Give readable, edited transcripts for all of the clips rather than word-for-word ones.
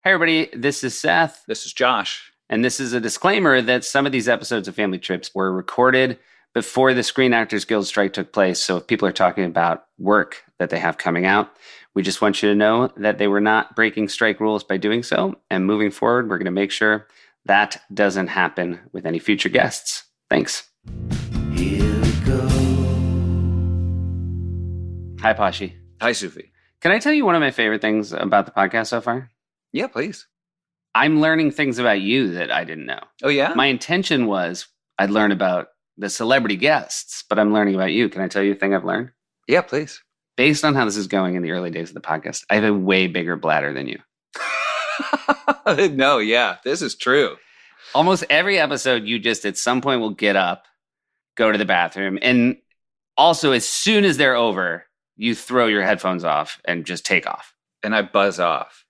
Hey everybody, this is Seth. This is Josh. And this is a disclaimer that some of these episodes of Family Trips were recorded before the Screen Actors Guild strike took place. So if people are talking about work that they have coming out, we just want you to know that they were not breaking strike rules by doing so. And moving forward, we're going to make sure that doesn't happen with any future guests. Thanks. Here we go. Hi, Pashi. Hi, Sufi. Can I tell you one of my favorite things about the podcast so far? Yeah, please. I'm learning things about you that I didn't know. Oh, yeah? My intention was I'd learn about the celebrity guests, but I'm learning about you. Can I tell you a thing I've learned? Yeah, please. Based on how this is going in the early days of the podcast, I have a way bigger bladder than you. No, yeah, this is true. Almost every episode, you just at some point will get up, go to the bathroom, and also as soon as they're over, you throw your headphones off and just take off. And I buzz off.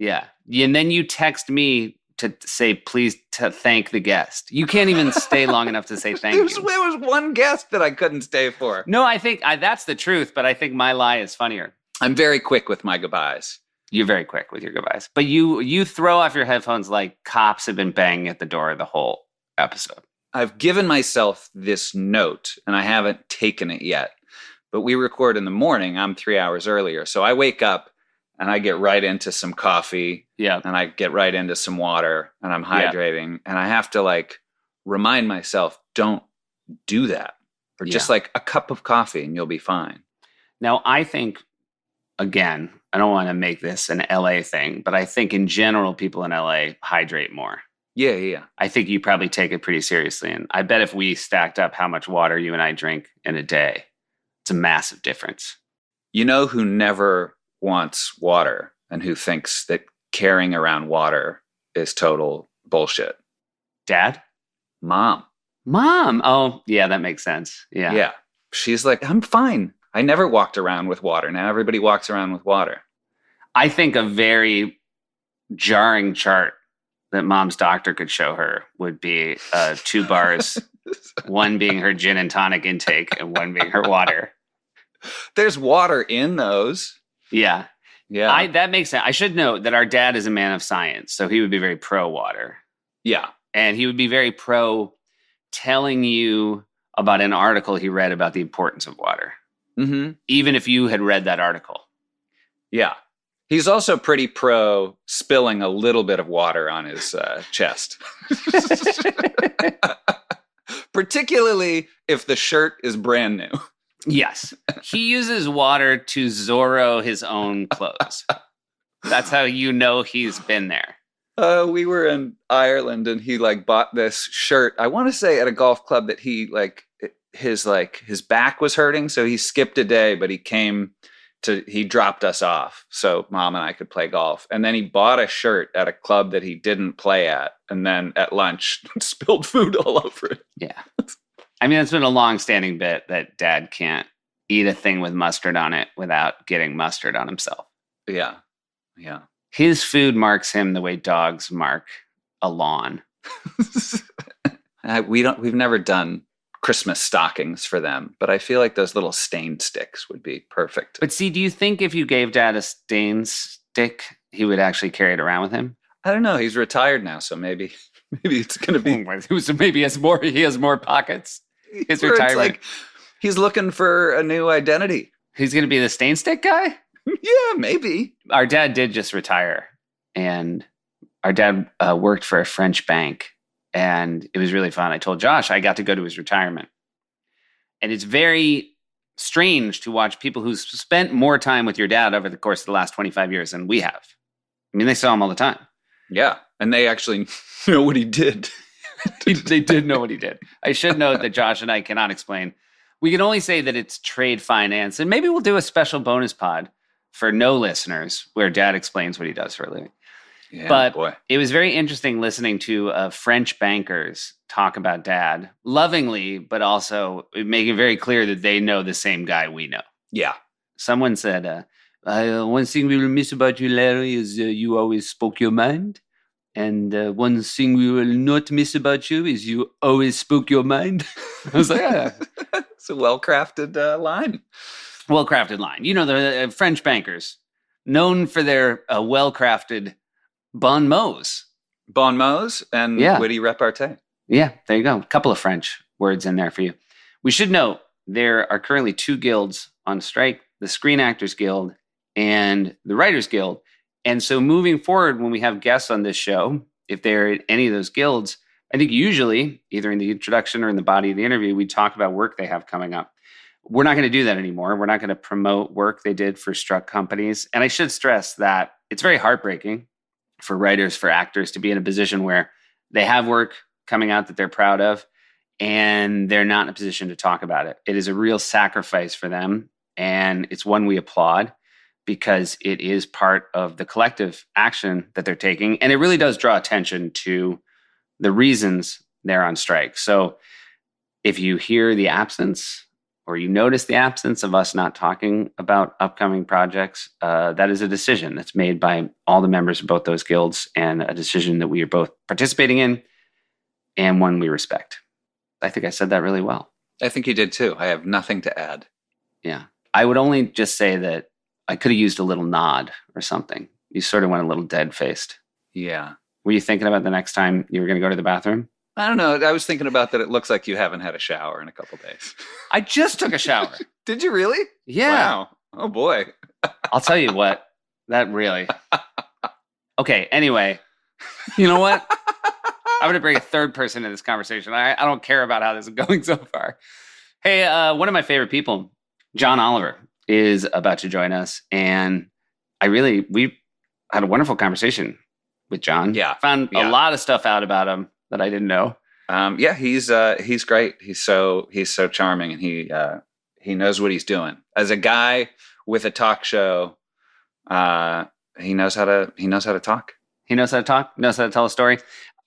Yeah. And then you text me to say, please thank the guest. You can't even stay long enough to say thank you. There was one guest that I couldn't stay for. No, I think that's the truth, but I think my lie is funnier. I'm very quick with my goodbyes. You're very quick with your goodbyes. But you throw off your headphones like cops have been banging at the door the whole episode. I've given myself this note, and I haven't taken it yet. But we record in the morning. I'm 3 hours earlier. So I wake up, and I get right into some coffee. Yeah. And I get right into some water, and I'm hydrating. And I have to remind myself, don't do that. Or just a cup of coffee and you'll be fine. Now, I think, again, I don't want to make this an LA thing, but I think in general, people in LA hydrate more. Yeah. I think you probably take it pretty seriously. And I bet if we stacked up how much water you and I drink in a day, it's a massive difference. You know who never wants water and who thinks that carrying around water is total bullshit? Dad? Mom. Oh, yeah, that makes sense. Yeah. She's like, I'm fine. I never walked around with water. Now everybody walks around with water. I think a very jarring chart that Mom's doctor could show her would be 2 bars, one being her gin and tonic intake and one being her water. There's water in those. Yeah. Yeah. That makes sense. I should note that our dad is a man of science, so he would be very pro water. Yeah. And he would be very pro telling you about an article he read about the importance of water. Mm-hmm. Even if you had read that article. Yeah. He's also pretty pro spilling a little bit of water on his chest. Particularly if the shirt is brand new. Yes. He uses water to Zorro his own clothes. That's how you know he's been there. We were in Ireland and he bought this shirt. I want to say at a golf club that he his back was hurting. So he skipped a day, but he dropped us off so Mom and I could play golf. And then he bought a shirt at a club that he didn't play at. And then at lunch spilled food all over it. Yeah. I mean, it's been a long-standing bit that Dad can't eat a thing with mustard on it without getting mustard on himself. Yeah. His food marks him the way dogs mark a lawn. We've never done Christmas stockings for them, but I feel like those little stain sticks would be perfect. But see, do you think if you gave Dad a stain stick, he would actually carry it around with him? I don't know. He's retired now, so maybe it's going to be. Maybe he has more pockets. His retirement. He's looking for a new identity. He's going to be the stain stick guy? Yeah, maybe. Our dad did just retire, and our dad worked for a French bank, and it was really fun. I told Josh I got to go to his retirement, and it's very strange to watch people who spent more time with your dad over the course of the last 25 years than we have. I mean, they saw him all the time. Yeah, and they actually know what he did. They did know what he did. I should note that Josh and I cannot explain. We can only say that it's trade finance, and maybe we'll do a special bonus pod for no listeners where Dad explains what he does for a living. Yeah, but boy. It was very interesting listening to French bankers talk about Dad lovingly, but also making very clear that they know the same guy we know. Yeah. Someone said, one thing we will miss about you, Larry, is you always spoke your mind. And one thing we will not miss about you is you always spoke your mind. I was like, yeah. It's a well-crafted line. Well-crafted line. You know, the French bankers, known for their well-crafted Bon mots. Bon mots and witty repartee. Yeah, there you go. A couple of French words in there for you. We should note there are currently 2 guilds on strike, the Screen Actors Guild and the Writers Guild. And so moving forward, when we have guests on this show, if they're in any of those guilds, I think usually either in the introduction or in the body of the interview, we talk about work they have coming up. We're not going to do that anymore. We're not going to promote work they did for struck companies. And I should stress that it's very heartbreaking for writers, for actors to be in a position where they have work coming out that they're proud of and they're not in a position to talk about it. It is a real sacrifice for them. And it's one we applaud because it is part of the collective action that they're taking. And it really does draw attention to the reasons they're on strike. So if you hear the absence or you notice the absence of us not talking about upcoming projects, that is a decision that's made by all the members of both those guilds and a decision that we are both participating in and one we respect. I think I said that really well. I think you did too. I have nothing to add. Yeah. I would only just say that I could have used a little nod or something. You sort of went a little dead-faced. Yeah. Were you thinking about the next time you were going to go to the bathroom? I don't know. I was thinking about that. It looks like you haven't had a shower in a couple days. I just took a shower. Did you really? Yeah. Wow. Oh, boy. I'll tell you what. That really. Okay, anyway. You know what? I'm going to bring a third person into this conversation. I don't care about how this is going so far. Hey, one of my favorite people, John Oliver, is about to join us. And we had a wonderful conversation with John. Yeah. Found a lot of stuff out about him that I didn't know. He's great. He's so charming, and he knows what he's doing. As a guy with a talk show, he knows how to talk. He knows how to talk, knows how to tell a story.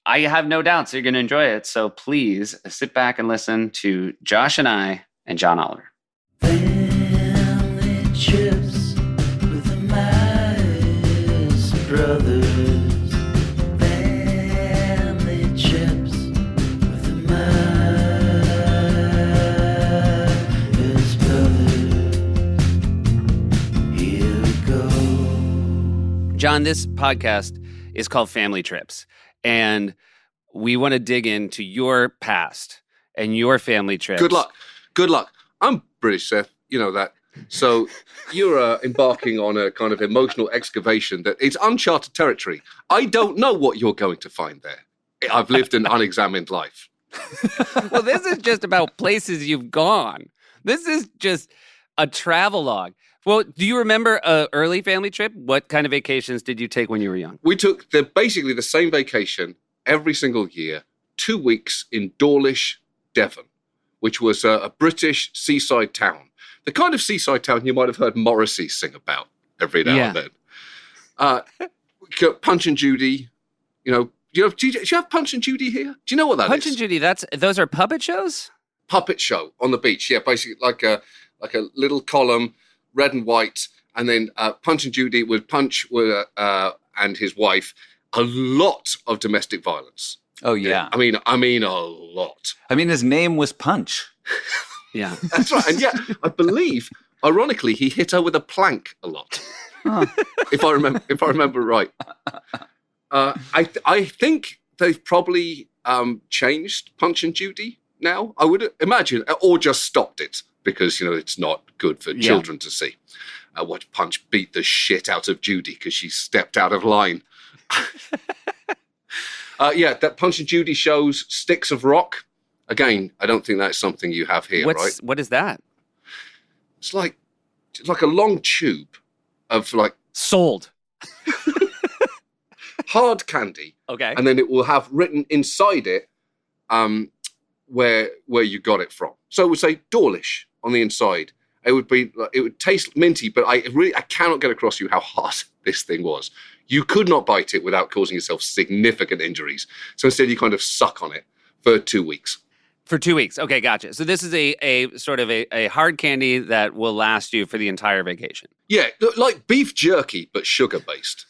I have no doubts you're going to enjoy it. So please sit back and listen to Josh and I and John Oliver. Family trips with the Myers brothers. Family trips with the Myers brothers. Here we go. John, this podcast is called Family Trips. And we want to dig into your past and your family trips. Good luck. I'm British, Seth. You know that. So you're embarking on a kind of emotional excavation that it's uncharted territory. I don't know what you're going to find there. I've lived an unexamined life. Well, this is just about places you've gone. This is just a travelogue. Well, do you remember an early family trip? What kind of vacations did you take when you were young? We took basically the same vacation every single year, 2 weeks in Dawlish, Devon, which was a British seaside town. The kind of seaside town you might have heard Morrissey sing about every now and then. Punch and Judy, do you have Punch and Judy here? Do you know what that is? Punch and Judy, those are puppet shows? Puppet show on the beach, yeah, basically like a little column, red and white, and then Punch and Judy with Punch and his wife. A lot of domestic violence. Oh yeah, I mean a lot. I mean, his name was Punch. Yeah, that's right. And yeah, I believe, ironically, he hit her with a plank a lot. Huh. If I remember right. I think they've probably changed Punch and Judy now. I would imagine, or just stopped it because it's not good for children to see. Watch Punch beat the shit out of Judy because she stepped out of line. That Punch and Judy shows Sticks of Rock. Again, I don't think that's something you have here, right? What is that? It's like a long tube of sold hard candy. Okay. And then it will have written inside it where you got it from. So it would say Dawlish on the inside. It would taste minty, but I cannot get across to you how hard this thing was. You could not bite it without causing yourself significant injuries. So instead, you kind of suck on it for 2 weeks. For 2 weeks. Okay, gotcha. So this is a sort of a hard candy that will last you for the entire vacation. Yeah, like beef jerky, but sugar-based.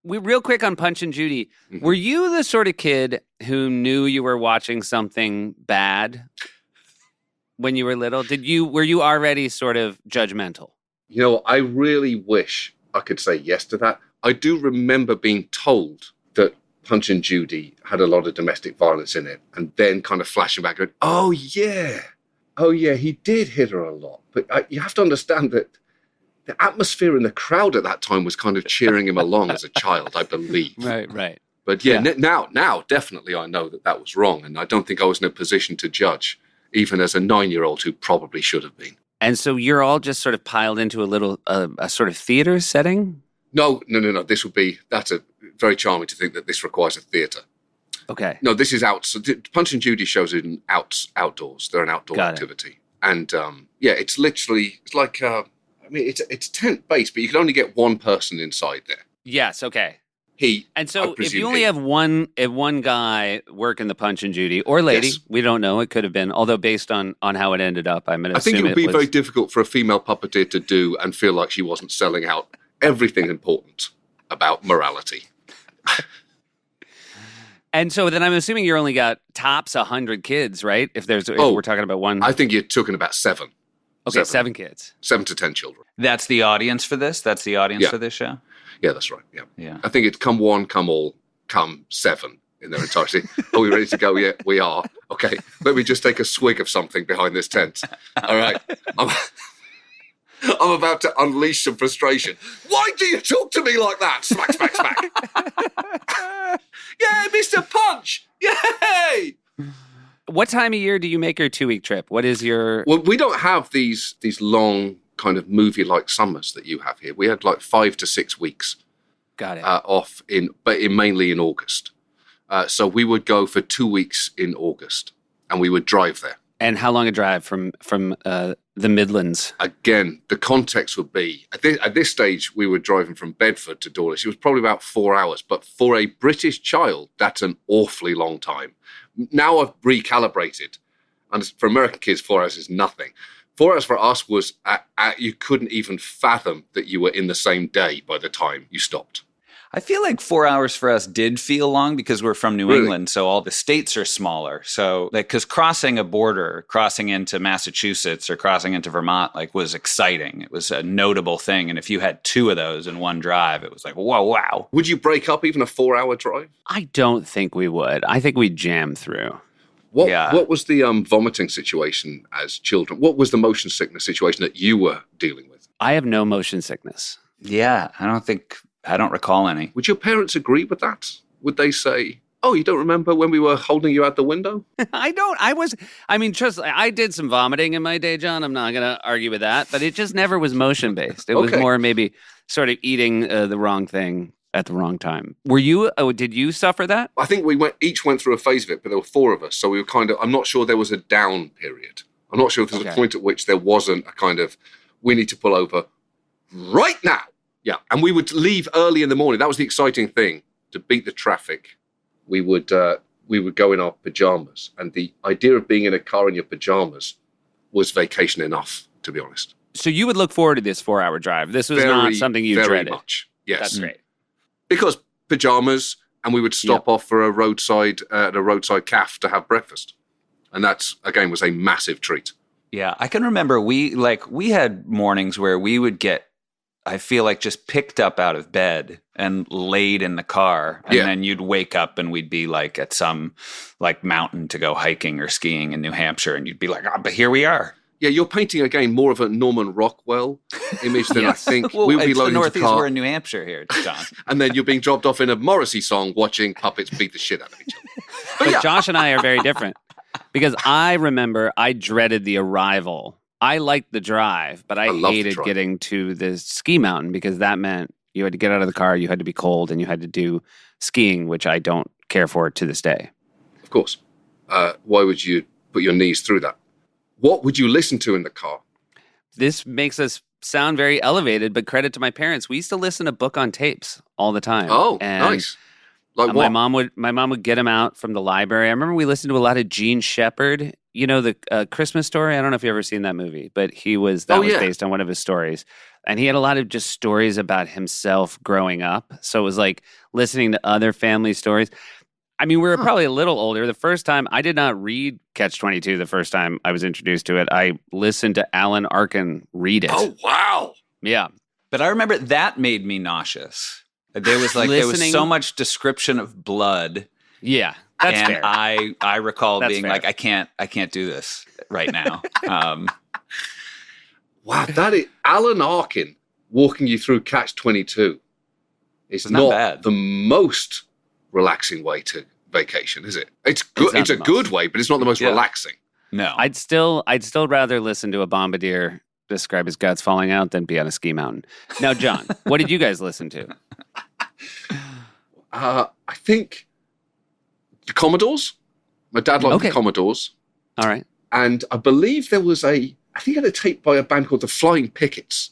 Real quick on Punch and Judy. Mm-hmm. Were you the sort of kid who knew you were watching something bad when you were little? Were you already sort of judgmental? I really wish I could say yes to that, I do remember being told that Punch and Judy had a lot of domestic violence in it, and then kind of flashing back going, oh yeah, he did hit her a lot. But you have to understand that the atmosphere in the crowd at that time was kind of cheering him along as a child, I believe. Right. But now definitely I know that was wrong, and I don't think I was in a position to judge, even as a 9-year-old who probably should have been. And so you're all just sort of piled into a sort of theater setting? No. That's very charming to think that this requires a theatre. Okay. No, this is out. So Punch and Judy shows in outdoors. They're an outdoor activity. And it's like, it's tent based, but you can only get one person inside there. Yes. Okay. And so if you only have one guy working the Punch and Judy, or lady, we don't know, it could have been, although based on how it ended up, I think it would be very difficult for a female puppeteer to do and feel like she wasn't selling out everything important about morality. And so then I'm assuming you only got tops 100 kids, right? If we're talking about one. I think you're talking about 7. Okay, 7 kids. 7 to 10 children. That's the audience for this? That's the audience for this show? Yeah, that's right. Yeah. I think it's come 1, come all, come 7 in their entirety. Are we ready to go? Yeah, we are. Okay, let me just take a swig of something behind this tent. All right. I'm about to unleash some frustration. Why do you talk to me like that? Smack, smack, smack. Yeah, Mr. Punch. Yay! What time of year do you make your 2-week trip? What is your... Well, we don't have these long kind of movie-like summers that you have here. We had like 5 to 6 weeks. Got it. Off mainly in August. So we would go for 2 weeks in August, and we would drive there. And how long a drive from the Midlands? Again, the context would be, at this stage, we were driving from Bedford to Dawlish. It was probably about 4 hours. But for a British child, that's an awfully long time. Now I've recalibrated. And for American kids, 4 hours is nothing. 4 hours for us was, you couldn't even fathom that you were in the same day by the time you stopped. I feel like 4 hours for us did feel long because we're from New England, so all the states are smaller. So, because crossing a border, crossing into Massachusetts or crossing into Vermont, was exciting. It was a notable thing. And if you had 2 of those in one drive, it was like, whoa, wow. Would you break up even a 4-hour drive? I don't think we would. I think we'd jam through. What was the vomiting situation as children? What was the motion sickness situation that you were dealing with? I have no motion sickness. Yeah, I don't recall any. Would your parents agree with that? Would they say, oh, you don't remember when we were holding you out the window? I did some vomiting in my day, John. I'm not going to argue with that. But it just never was motion-based. It was more maybe sort of eating the wrong thing at the wrong time. Did you suffer that? I think we each went through a phase of it, but there were 4 of us. So we were I'm not sure there was a down period. I'm not sure if there's a point at which there wasn't a kind of, we need to pull over right now. Yeah, and we would leave early in the morning. That was the exciting thing, to beat the traffic. We would go in our pajamas, and the idea of being in a car in your pajamas was vacation enough, to be honest. So you would look forward to this 4-hour drive. This was not something you dreaded. Very much, yes. That's great. Because pajamas, and we would stop off for a roadside cafe to have breakfast, and that again was a massive treat. Yeah, I can remember we had mornings where we would get, I feel like, just picked up out of bed and laid in the car. And then you'd wake up and we'd be at some mountain to go hiking or skiing in New Hampshire. And you'd be like, but here we are. Yeah, you're painting, again, more of a Norman Rockwell image than I think. Well, we'll be loading the Northeast, we're in New Hampshire here, John. And then you're being dropped off in a Morrissey song watching puppets beat the shit out of each other. But Josh and I are very different. Because I remember I dreaded the arrival. I liked the drive, but I hated getting to the ski mountain because that meant you had to get out of the car, you had to be cold, and you had to do skiing, which I don't care for to this day. Of course. Why would you put your knees through that? What would you listen to in the car? This makes us sound very elevated, but credit to my parents. We used to listen to book on tapes all the time. Oh, nice. Like what? My mom would get them out from the library. I remember we listened to a lot of Gene Shepard. You know, the Christmas Story? I don't know if you've ever seen that movie, but that was based on one of his stories. And he had a lot of just stories about himself growing up. So it was like listening to other family stories. I mean, we were probably a little older. The first time, I did not read Catch-22 the first time I was introduced to it. I listened to Alan Arkin read it. Oh, wow. Yeah. But I remember that made me nauseous. There was there was Listening- so much description of blood. Yeah, that's and fair. I recall That's being fair. like, I can't do this right now. Wow, that is Alan Arkin walking you through Catch-22. It's not not bad. the most relaxing way to vacation, is it? It's good. not It's a the good most. way, but it's not the most Yeah. relaxing. No. I'd still rather listen to a bombardier describe his guts falling out than be on a ski mountain. Now, John, what did you guys listen to? I think the Commodores. My dad liked Okay. the Commodores. All right. And I believe there was I think I had a tape by a band called the Flying Pickets.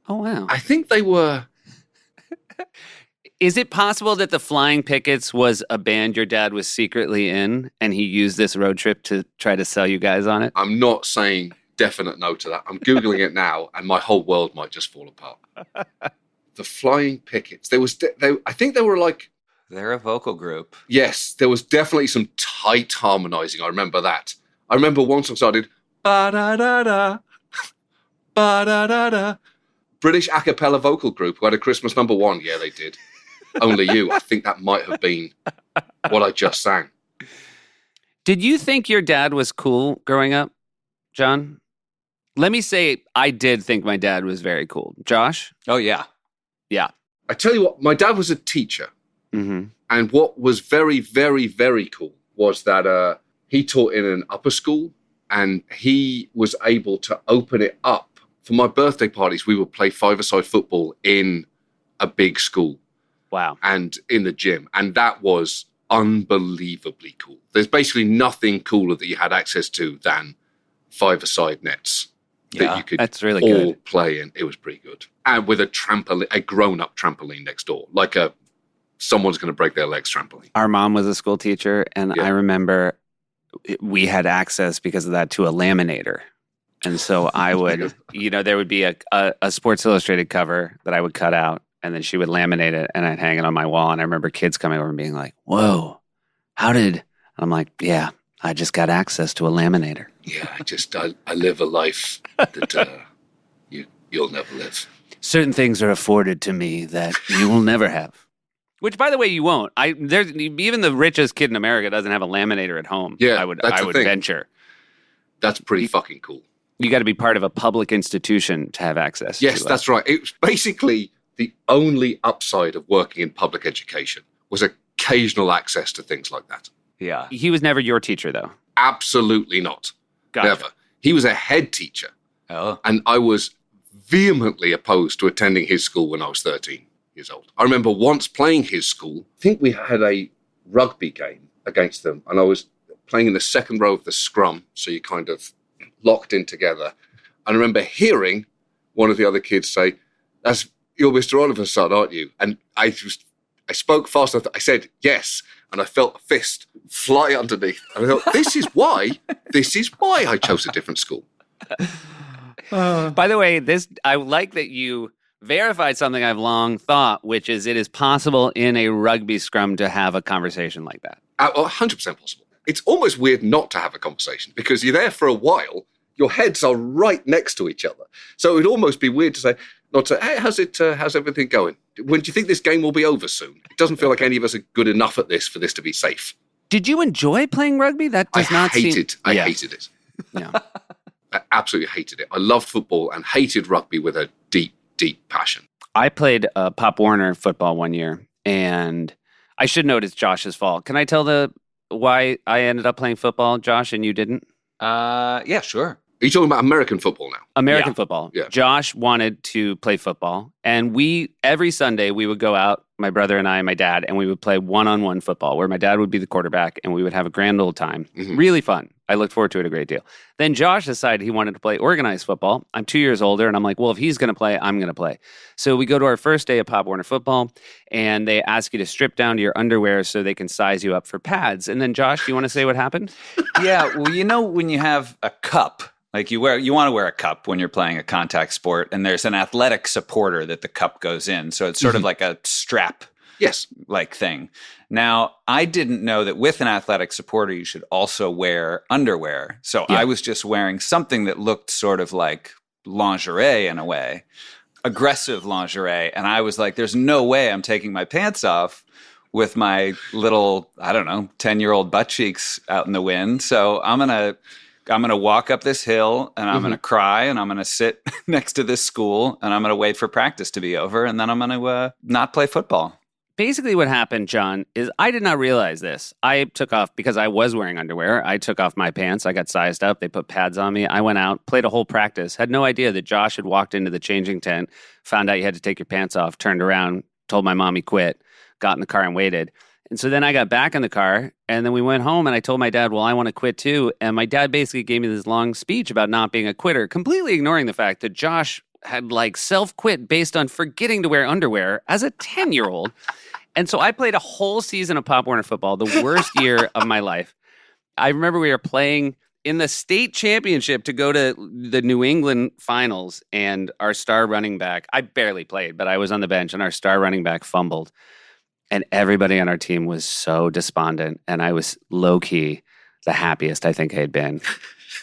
Oh, wow. I think they were, Is it possible that the Flying Pickets was a band your dad was secretly in and he used this road trip to try to sell you guys on it? I'm not saying definite no to that. I'm Googling it now and my whole world might just fall apart. The Flying Pickets. I think they were like, They're a vocal group. yes, there was definitely some tight harmonizing. I remember that. I remember one song started, ba-da-da-da, ba-da-da-da. British a cappella vocal group who had a Christmas #1. Yeah, they did. Only You. I think that might have been what I just sang. Did you think your dad was cool growing up, John? Let me say, I did think my dad was very cool. Josh? Oh, yeah. Yeah. I tell you what, my dad was a teacher. Mm-hmm. And what was very, very, very cool was that he taught in an upper school and he was able to open it up. For my birthday parties, we would play five-a-side football in a big school Wow. and in the gym. And that was unbelievably cool. There's basically nothing cooler that you had access to than five-a-side nets that Yeah, you could That's really all good. play in. It was pretty good. And with a trampoline, a grown-up trampoline next door, like someone's going to break their legs trampoline. Our mom was a school teacher, and Yeah. I remember we had access because of that to a laminator. And so I would, there would be a Sports Illustrated cover that I would cut out, and then she would laminate it, and I'd hang it on my wall. And I remember kids coming over and being like, "Whoa, how did?" I'm like, "Yeah, I just got access to a laminator." Yeah, I live a life that you'll never live. Certain things are afforded to me that you will never have. Which, by the way, you won't. Even the richest kid in America doesn't have a laminator at home. Yeah, I would that's the thing. venture. That's pretty fucking cool. You got to be part of a public institution to have access. Yes, to that's right. It was basically the only upside of working in public education was occasional access to things like that. Yeah. He was never your teacher, though. Absolutely not. Gotcha. Never. He was a head teacher, Oh. and I was vehemently opposed to attending his school when I was 13 years old. I remember once playing his school. I think we had a rugby game against them, and I was playing in the second row of the scrum, so you kind of locked in together. And I remember hearing one of the other kids say, "You're Mr. Oliver's son, aren't you?" And I spoke fast enough. I said, "Yes." And I felt a fist fly underneath. And I thought, this is why I chose a different school. By the way, I like that you verified something I've long thought, which is it is possible in a rugby scrum to have a conversation like that. 100% possible. It's almost weird not to have a conversation because you're there for a while. Your heads are right next to each other. So it would almost be weird to say, "Hey, how's everything going? When do you think this game will be over soon?" It doesn't feel like any of us are good enough at this for this to be safe. Did you enjoy playing rugby? That does I not seem... hated it. Yeah. I absolutely hated it. I loved football and hated rugby with a deep, deep passion. I played Pop Warner football one year, and I should note it's Josh's fault. Can I tell why I ended up playing football, Josh, and you didn't? Yeah, sure. Are you talking about American football now? American Yeah. football. Yeah. Josh wanted to play football, and every Sunday we would go out, my brother and I and my dad, and we would play one-on-one football where my dad would be the quarterback and we would have a grand old time. Mhm. Really fun. I looked forward to it a great deal. Then Josh decided he wanted to play organized football. I'm 2 years older, and I'm like, well, if he's going to play, I'm going to play. So we go to our first day of Pop Warner football, and they ask you to strip down to your underwear so they can size you up for pads. And then, Josh, do you want to say what happened? Yeah, well, when you have a cup, like you want to wear a cup when you're playing a contact sport, and there's an athletic supporter that the cup goes in. So it's sort of like a strap Yes. like thing. Now, I didn't know that with an athletic supporter, you should also wear underwear. So Yeah. I was just wearing something that looked sort of like lingerie in a way. aggressive lingerie. And I was like, there's no way I'm taking my pants off with my little, I don't know, 10-year-old butt cheeks out in the wind. So I'm gonna walk up this hill and I'm gonna cry and I'm gonna sit next to this school and I'm gonna wait for practice to be over and then I'm gonna not play football. Basically what happened, John, is I did not realize this. I took off, because I was wearing underwear, I took off my pants. I got sized up. They put pads on me. I went out, played a whole practice, had no idea that Josh had walked into the changing tent, found out you had to take your pants off, turned around, told my mom he quit, got in the car and waited. And so then I got back in the car, and then we went home, and I told my dad, well, I want to quit too. And my dad basically gave me this long speech about not being a quitter, completely ignoring the fact that Josh had like self-quit based on forgetting to wear underwear as a 10-year-old. And so I played a whole season of Pop Warner football, the worst year of my life. I remember we were playing in the state championship to go to the New England finals, and our star running back, I barely played, but I was on the bench, and our star running back fumbled. And everybody on our team was so despondent, and I was low-key the happiest I think I had been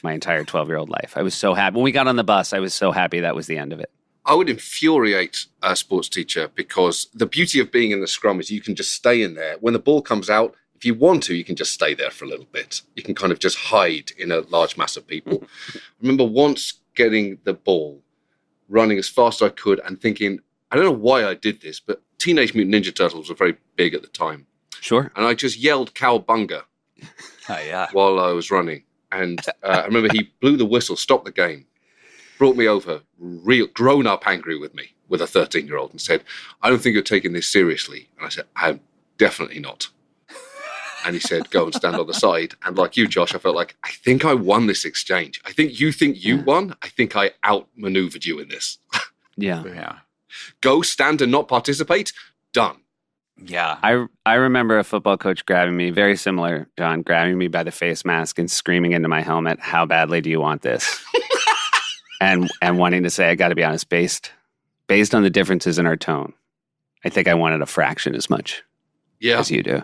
my entire 12-year-old life. I was so happy. When we got on the bus, I was so happy that was the end of it. I would infuriate a sports teacher, because the beauty of being in the scrum is you can just stay in there. When the ball comes out, if you want to, you can just stay there for a little bit. You can kind of just hide in a large mass of people. I remember once getting the ball, running as fast as I could and thinking, I don't know why I did this, but Teenage Mutant Ninja Turtles were very big at the time. Sure. And I just yelled cowabunga while I was running. And I remember he blew the whistle, stopped the game, brought me over, real grown-up angry with me, with a 13-year-old, and said, I don't think you're taking this seriously. And I said, I'm definitely not. And he said, go and stand on the side. And like you, Josh, I felt like, I think I won this exchange. I think you won. I think I outmaneuvered you in this. Yeah. Go stand and not participate. Done. Yeah. I remember a football coach grabbing me, very similar, John, grabbing me by the face mask and screaming into my helmet, how badly do you want this? and wanting to say, I got to be honest, based on the differences in our tone, I think I wanted a fraction as much as you do.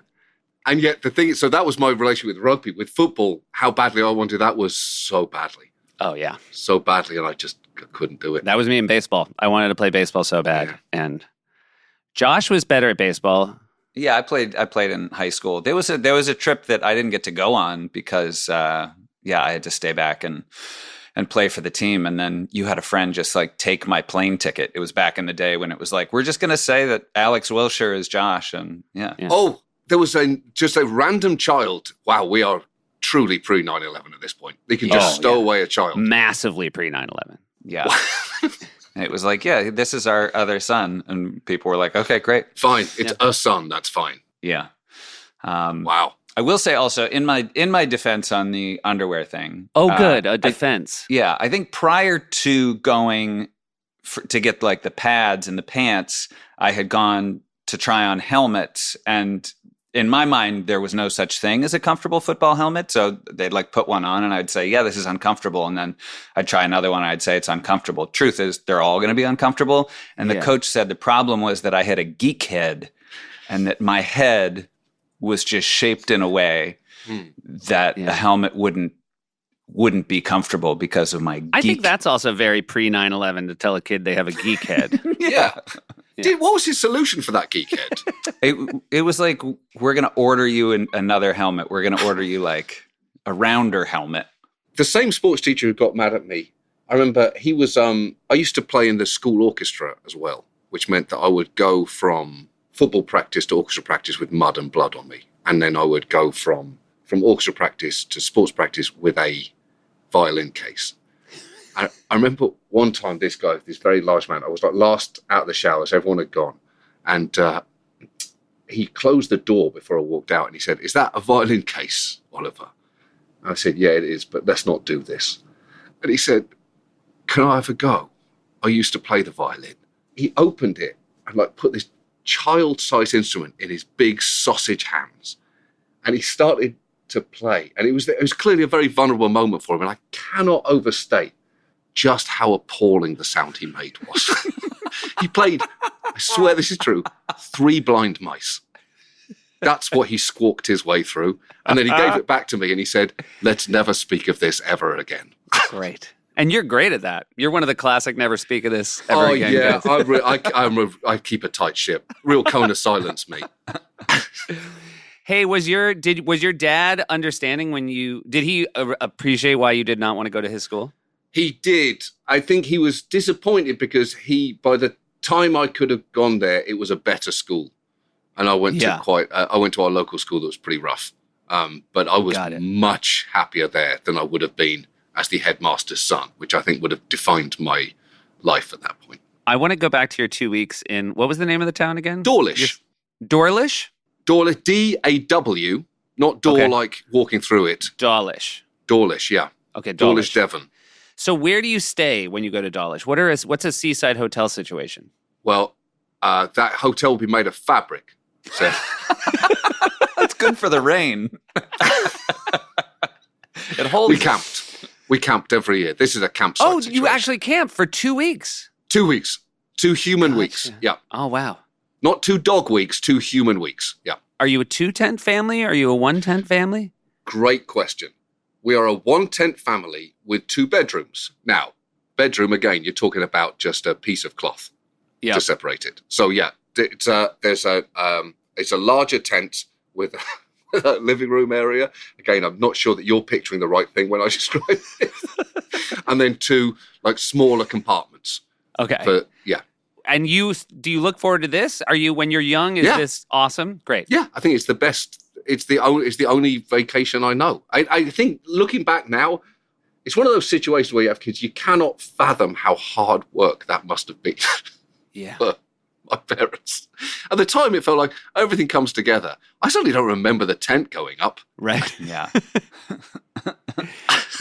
And yet the thing is, so that was my relationship with rugby. With football, how badly I wanted that was so badly. Oh, yeah. So badly, and I just couldn't do it. That was me in baseball. I wanted to play baseball so bad. Yeah. And Josh was better at baseball. Yeah, I played in high school. There was a trip that I didn't get to go on because I had to stay back and play for the team. And then you had a friend just like take my plane ticket. It was back in the day when it was like, we're just going to say that Alex Wilshire is Josh. And yeah. Oh, there was just a random child. Wow, we are truly pre 9/11 at this point. They can just stow away a child. Massively pre 9/11. Yeah. And it was like, yeah, this is our other son. And people were like, okay, great. Fine. It's a son. That's fine. Yeah. Wow. I will say also in my defense on the underwear thing. Oh, good. A defense. I think prior to going to get like the pads and the pants, I had gone to try on helmets, and in my mind, there was no such thing as a comfortable football helmet. So they'd like put one on and I'd say, yeah, this is uncomfortable. And then I'd try another one and I'd say it's uncomfortable. Truth is, they're all going to be uncomfortable. And the coach said the problem was that I had a geek head and that my head was just shaped in a way that a helmet wouldn't be comfortable because of my geek. I think that's also very pre 9/11 to tell a kid they have a geek head. Yeah. Dude, what was his solution for that geek head? It was like, we're going to order you another helmet. We're going to order you like a rounder helmet. The same sports teacher who got mad at me, I remember he was, I used to play in the school orchestra as well, which meant that I would go from football practice to orchestra practice with mud and blood on me. And then I would go from orchestra practice to sports practice with a violin case. I remember one time this guy, this very large man, I was like last out of the showers, everyone had gone. And he closed the door before I walked out and he said, is that a violin case, Oliver? And I said, yeah, it is, but let's not do this. And he said, can I have a go? I used to play the violin. He opened it and like put this child-sized instrument in his big sausage hands. And he started to play. And it was clearly a very vulnerable moment for him. And I cannot overstate just how appalling the sound he made was. He played, I swear this is true, 3 blind mice. That's what he squawked his way through. And then he gave it back to me and he said, let's never speak of this ever again. Great. And you're great at that. You're one of the classic never speak of this ever again yeah, guys. I keep a tight ship. Real cone of silence, mate. Hey, was your dad understanding when did he appreciate why you did not want to go to his school? He did. I think he was disappointed because by the time I could have gone there, it was a better school, and I went to our local school that was pretty rough. But I was much happier there than I would have been as the headmaster's son, which I think would have defined my life at that point. I want to go back to your 2 weeks in, what was the name of the town again? Dawlish. Dawlish? Dawlish, D-A-W, not door like walking through it. Dawlish. Dawlish, yeah. Okay, Dawlish, Devon. So where do you stay when you go to Dawlish? What's a seaside hotel situation? Well, that hotel will be made of fabric. So. That's good for the rain. It holds. We camped every year. This is a campsite situation. You actually camped for 2 weeks? 2 weeks. 2 human weeks. Yeah. Oh, wow. Not 2 dog weeks, 2 human weeks. Yeah. Are you a 2-tent family? Are you a 1-tent family? Great question. We are a 1-tent family with 2 bedrooms. Now, bedroom, again, you're talking about just a piece of cloth to separate it. So, yeah, it's a larger tent with a living room area. Again, I'm not sure that you're picturing the right thing when I describe it. And then 2 like smaller compartments. Okay. But yeah. And do you look forward to this? Are you, when you're young, is this awesome? Great. Yeah, I think it's the best. It's the only vacation I know. I think looking back now, it's one of those situations where you have kids, you cannot fathom how hard work that must have been. Yeah. For my parents. At the time, it felt like everything comes together. I certainly don't remember the tent going up. Right. Yeah.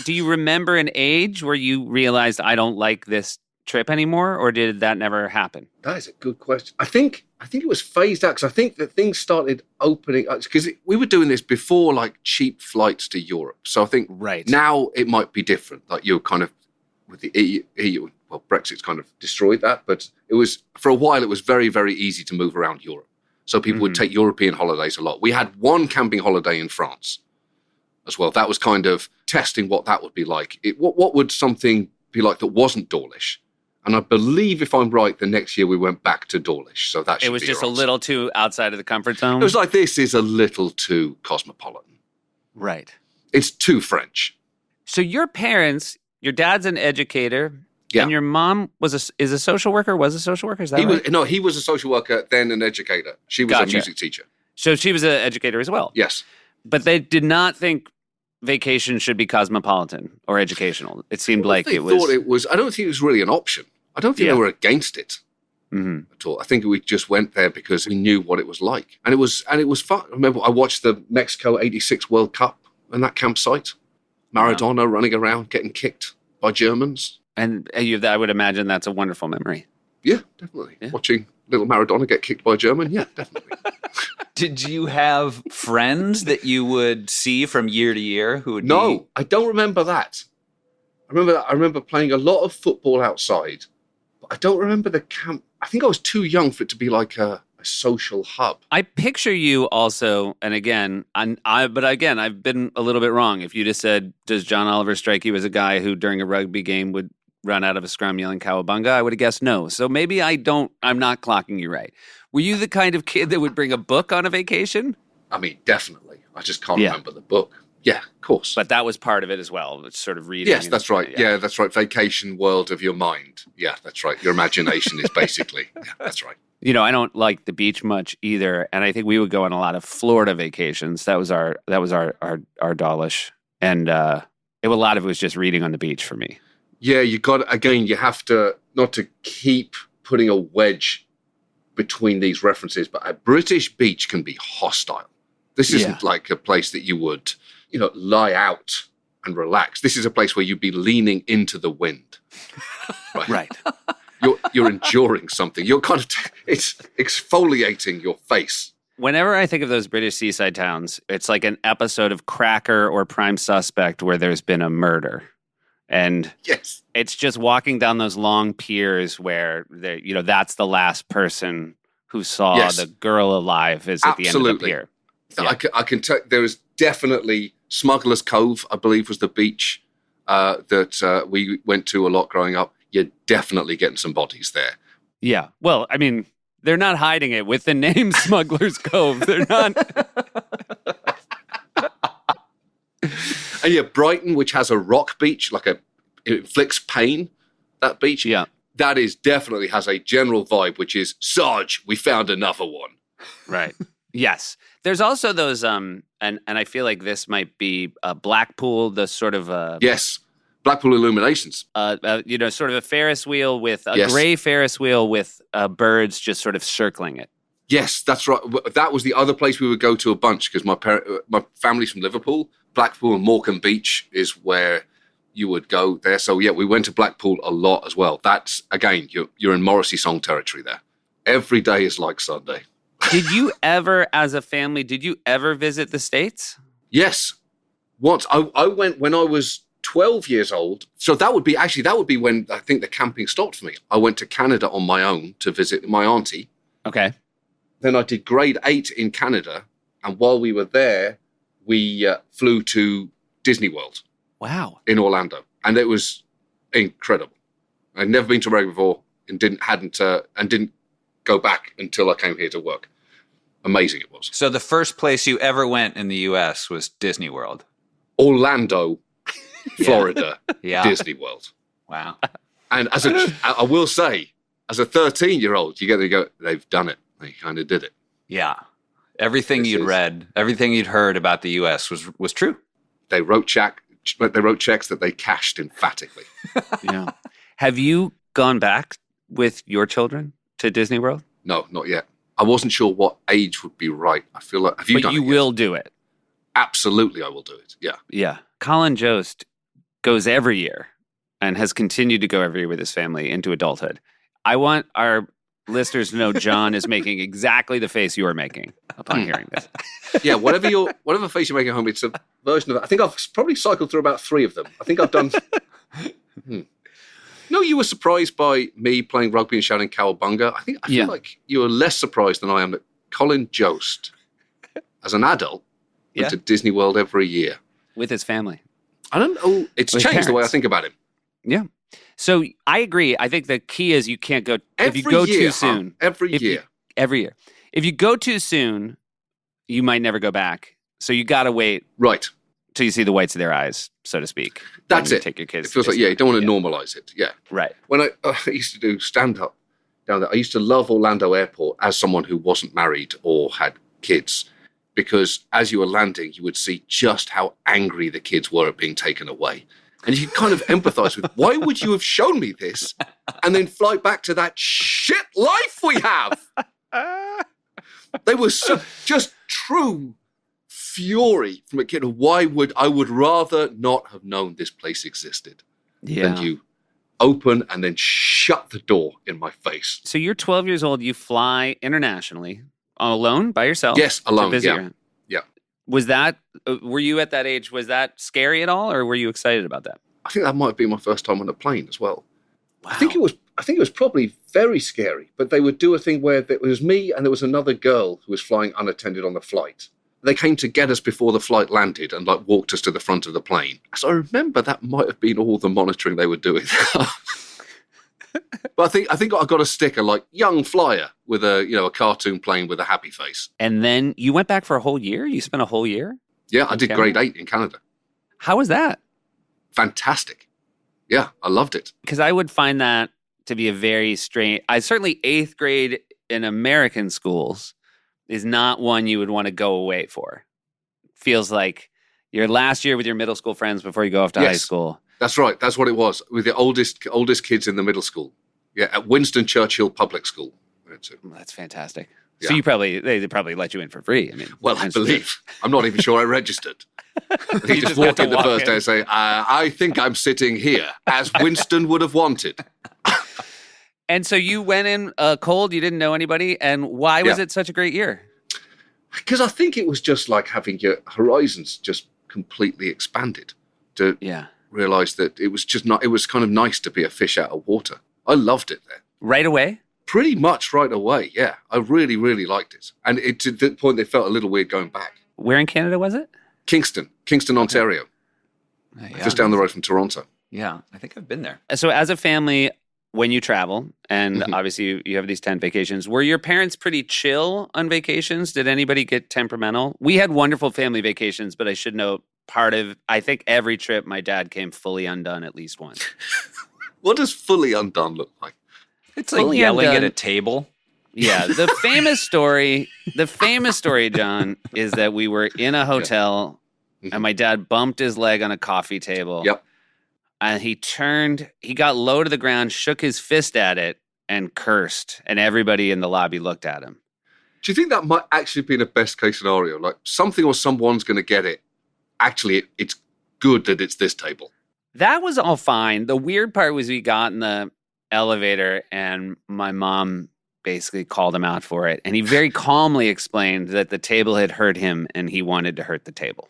Do you remember an age where you realized I don't like this trip anymore, or did that never happen? That is a good question. I think it was phased out because I think that things started opening up because we were doing this before like cheap flights to Europe. So I think now it might be different. Like you're kind of with the EU, well, Brexit's kind of destroyed that, but it was for a while. It was very, very easy to move around Europe. So people would take European holidays a lot. We had one camping holiday in France as well. That was kind of testing what that would be like. What would something be like that wasn't Dawlish? And I believe, if I'm right, the next year we went back to Dawlish. So that should be It was just a little too outside of the comfort zone? It was like, this is a little too cosmopolitan. Right. It's too French. So your parents, your dad's an educator, Yeah. and your mom is a social worker? Was a social worker? Is that right? He was a social worker, then an educator. She was a music teacher. So she was an educator as well? Yes. But they did not think vacation should be cosmopolitan or educational. It seemed like it was... I don't think it was really an option. I don't think they were against it at all. I think we just went there because we knew what it was like. And it was fun. I remember I watched the Mexico 86 World Cup and that campsite. Maradona running around, getting kicked by Germans. And I would imagine that's a wonderful memory. Yeah, definitely. Yeah. Watching little Maradona get kicked by a German, yeah, definitely. Did you have friends that you would see from year to year who would No, I don't remember that. I remember playing a lot of football outside, but I don't remember the camp. I think I was too young for it to be like a social hub. I picture you also, and again, I've been a little bit wrong. If you just said, does John Oliver strike you as a guy who during a rugby game would run out of a scrum yelling cowabunga, I would have guessed no. So maybe I'm not clocking you right. Were you the kind of kid that would bring a book on a vacation? I mean, definitely. I just can't remember the book. Yeah, of course. But that was part of it as well. It's sort of reading. Yes, that's right. Yeah, that's right. Vacation world of your mind. Yeah, that's right. Your imagination is basically, yeah, that's right. You know, I don't like the beach much either. And I think we would go on a lot of Florida vacations. That was our Dawlish. And a lot of it was just reading on the beach for me. Yeah, you have to, not to keep putting a wedge between these references, but a British beach can be hostile. This isn't like a place that you would, lie out and relax. This is a place where you'd be leaning into the wind. Right. You're enduring something. You're kind of, it's exfoliating your face. Whenever I think of those British seaside towns, it's like an episode of Cracker or Prime Suspect where there's been a murder. And it's just walking down those long piers where that's the last person who saw the girl alive is at the end of the pier. Yeah. I can tell there is definitely Smuggler's Cove, I believe, was the beach. that we went to a lot growing up, you're definitely getting some bodies there. Yeah. Well, I mean, they're not hiding it with the name Smuggler's Cove. They're not. And yeah, Brighton, which has a rock beach, it inflicts pain, that beach. Yeah. That definitely has a general vibe, which is, Sarge, we found another one. Right. Yes. There's also those, and I feel like this might be Blackpool, the sort of... Yes. Blackpool Illuminations. Sort of a Ferris wheel with a gray Ferris wheel with birds just sort of circling it. Yes, that's right. That was the other place we would go to a bunch because my family's from Liverpool. Blackpool and Morecambe Beach is where you would go there. So yeah, we went to Blackpool a lot as well. That's, again, you're in Morrissey song territory there. Every day is like Sunday. Did you ever, as a family, visit the States? Yes. Once. I went when I was 12 years old. So that would be when I think the camping stopped for me. I went to Canada on my own to visit my auntie. Okay. Then I did grade 8 in Canada. And while we were there, we flew to Disney World. Wow. In Orlando. And it was incredible. I'd never been to America before and didn't go back until I came here to work. Amazing it was. So the first place you ever went in the U.S. was Disney World. Orlando, Florida, Yeah. Disney World. Wow. And I will say, as a 13-year-old, you get to go, they've done it. They kind of did it. Yeah. Everything you'd read, everything you'd heard about the U.S. was true. They wrote checks that they cashed emphatically. Yeah. Have you gone back with your children to Disney World? No, not yet. I wasn't sure what age would be right. I feel like, have you done it? But you will do it. Absolutely, I will do it. Yeah. Yeah. Colin Jost goes every year and has continued to go every year with his family into adulthood. I want our listeners to know John is making exactly the face you are making upon hearing this. Yeah, whatever face you're making at home, it's a version of it. I think I've probably cycled through about 3 of them. I think I've done... No, you were surprised by me playing rugby and shouting cowabunga. I feel like you were less surprised than I am that Colin Jost, as an adult, went to Disney World every year. With his family. I don't know. It's with changed parents. The way I think about him. Yeah. So I agree. I think the key is you can't go... if you go too soon... Every year. Every year. If you go too soon, you might never go back. So you got to wait... Right. Till you see the whites of their eyes, so to speak. That's it. Take your kids. It feels like, you don't want to normalize it. Yeah. Right. When I used to do stand-up down there, I used to love Orlando Airport as someone who wasn't married or had kids, because as you were landing, you would see just how angry the kids were at being taken away. And you could kind of empathize with, why would you have shown me this and then fly back to that shit life we have? They were just true fury from a kid. I would rather not have known this place existed than you open and then shut the door in my face. So you're 12 years old. You fly internationally alone by yourself. Yes, alone. Yeah. Was that? Were you at that age? Was that scary at all, or were you excited about that? I think that might have been my first time on a plane as well. Wow. I think it was probably very scary. But they would do a thing where it was me and there was another girl who was flying unattended on the flight. They came to get us before the flight landed and walked us to the front of the plane. So I remember that might have been all the monitoring they were doing. But I think I got a sticker young flyer with a cartoon plane with a happy face. And then you went back for a whole year? You spent a whole year? Yeah, I did grade 8 in Canada. How was that? Fantastic. Yeah, I loved it. Because I would find that to be a very strange... certainly 8th grade in American schools is not one you would want to go away for. Feels like your last year with your middle school friends before you go off to high school. That's right. That's what it was. With the oldest kids in the middle school. Yeah, at Winston Churchill Public School. That's fantastic. Yeah. So they probably let you in for free. I believe. I'm not even sure I registered. You just walk in the first day and say, I think I'm sitting here, as Winston would have wanted. And so you went in cold, you didn't know anybody, and why was it such a great year? Because I think it was just like having your horizons just completely expanded to realize that it was kind of nice to be a fish out of water. I loved it there. Right away? Pretty much right away, yeah. I really, really liked it. And to the point they felt a little weird going back. Where in Canada was it? Kingston, Ontario. Yeah. just down the road from Toronto. Yeah, I think I've been there. So as a family, when you travel, and Mhm. obviously you have these tent vacations, were your parents pretty chill on vacations? Did anybody get temperamental? We had wonderful family vacations, but I should note I think every trip my dad came fully undone at least once. What does fully undone look like? It's like Fully yelling undone. at a table. Yeah, the famous story, John, is that we were in a hotel and my dad bumped his leg on a coffee table. Yep. And he got low to the ground, shook his fist at it, and cursed. And everybody in the lobby looked at him. Do you think that might actually be the best case scenario? Like something or someone's going to get it. Actually, it's good that it's this table. That was all fine. The weird part was we got in the elevator and my mom basically called him out for it. And he very calmly explained that the table had hurt him and he wanted to hurt the table.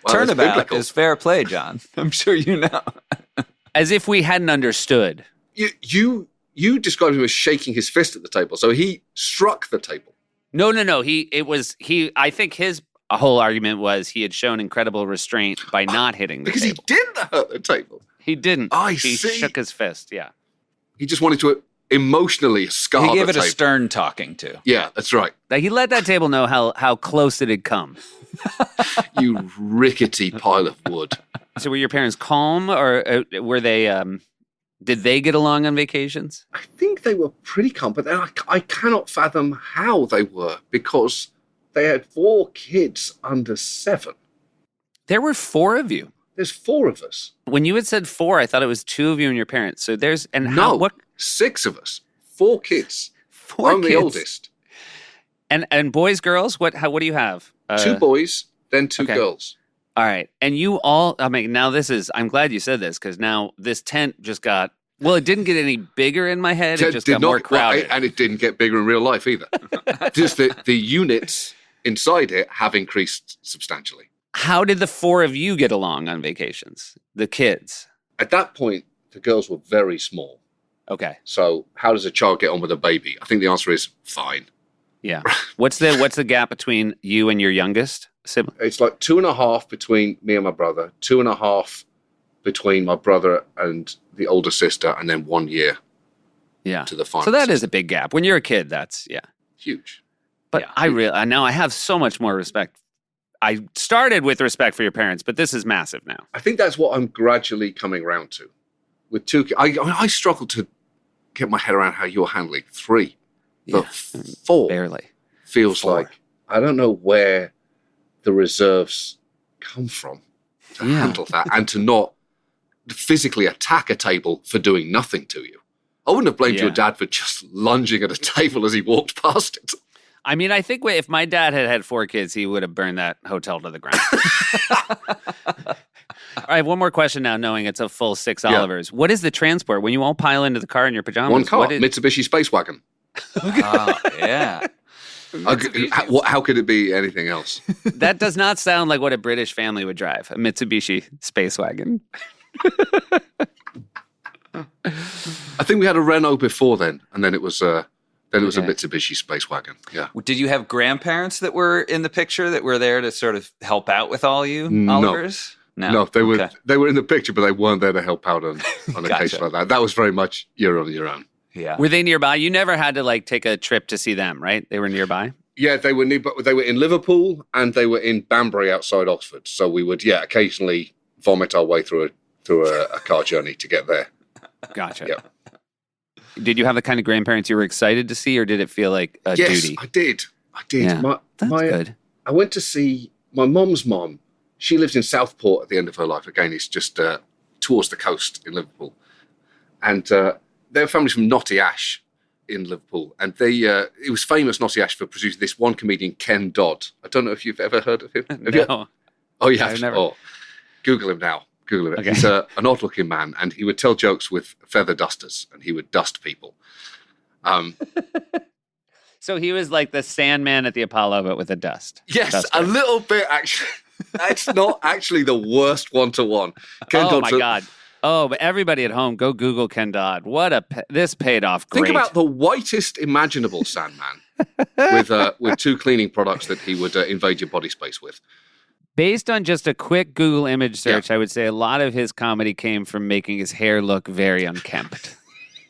Turnabout biblical. is fair play, John. I'm sure you know. As if we hadn't understood. You described him as shaking his fist at the table, so he struck the table. No. I think his whole argument was he had shown incredible restraint by not hitting the Because table. he didn't hurt the table. He didn't. I He see. shook his fist, yeah. He just wanted to emotionally scar He gave the it a table. stern talking to. Yeah, that's right. Like, he let that table know how close it had come. You rickety pile of wood. So were your parents calm, or were they? Did they get along on vacations? I think they were pretty calm, but then I cannot fathom how they were because they had 4 kids under 7. There were 4 of you. There's 4 of us. When you had said 4, I thought it was 2 of you and your parents. So there's No, 6 of us. 4 kids. 4 I'm kids? the oldest. And boys, girls. What do you have? 2 boys, then 2 okay. girls. All right, and you all. I mean, now this is. I'm glad you said this because now this tent just got. Well, it didn't get any bigger in my head. It just got more crowded. And it didn't get bigger in real life either. Just the units inside it have increased substantially. How did the 4 of you get along on vacations? The kids. At that point, the girls were very small. Okay. So how does a child get on with a baby? I think the answer is fine. Yeah. What's the gap between you and your youngest sibling? It's like 2.5 between me and my brother, 2.5 between my brother and the older sister, and then 1 year Yeah. to the final. So that sister. is a big gap. When you're a kid, that's Huge. But Yeah. now I have so much more respect. I started with respect for your parents, but this is massive now. I think that's what I'm gradually coming around to. With 2 kids, I struggle to get my head around how you're handling 3. But 4 Barely. feels 4. like, I don't know where the reserves come from to handle that and to not physically attack a table for doing nothing to you. I wouldn't have blamed your dad for just lunging at a table as he walked past it. I mean, I think if my dad had had 4 kids, he would have burned that hotel to the ground. I have one more question now, knowing it's a full 6 Olivers. What is the transport? When you all pile into the car in your pajamas? 1 car, what is- Mitsubishi Space Wagon. Oh, yeah. How could it be anything else? That does not sound like what a British family would drive, a Mitsubishi Space Wagon. I think we had a Renault before then, and then it was a Okay. Mitsubishi Space Wagon. Yeah. Did you have grandparents that were in the picture that were there to sort of help out with all you, No. Olivers? No, they Okay. were in the picture, but they weren't there to help out on a Gotcha. case like that. That was very much you're on your own. Yeah. Were they nearby? You never had to take a trip to see them, right? They were nearby? Yeah, they were in Liverpool and they were in Banbury outside Oxford. So we would, occasionally vomit our way through a car journey to get there. Gotcha. Yeah. Did you have the kind of grandparents you were excited to see, or did it feel like a Yes, duty? I did. Yeah, That's good. I went to see my mom's mom. She lives in Southport at the end of her life. Again, it's just towards the coast in Liverpool. And their family's from Knotty Ash in Liverpool. And it was famous, Knotty Ash, for producing this one comedian, Ken Dodd. I don't know if you've ever heard of him. Have you? No. Oh, you have? I've never. Oh, Google him now. Google him. Okay. He's an odd-looking man, and he would tell jokes with feather dusters, and he would dust people. So he was like the Sandman at the Apollo, but with a dust. Yes, Duster. a little bit, actually. That's not actually the worst one-to-one. Ken Oh Dodd's my God. Oh, but everybody at home, go Google Ken Dodd. This paid off great. Think about the whitest imaginable Sandman with 2 cleaning products that he would invade your body space with. Based on just a quick Google image search, I would say a lot of his comedy came from making his hair look very unkempt.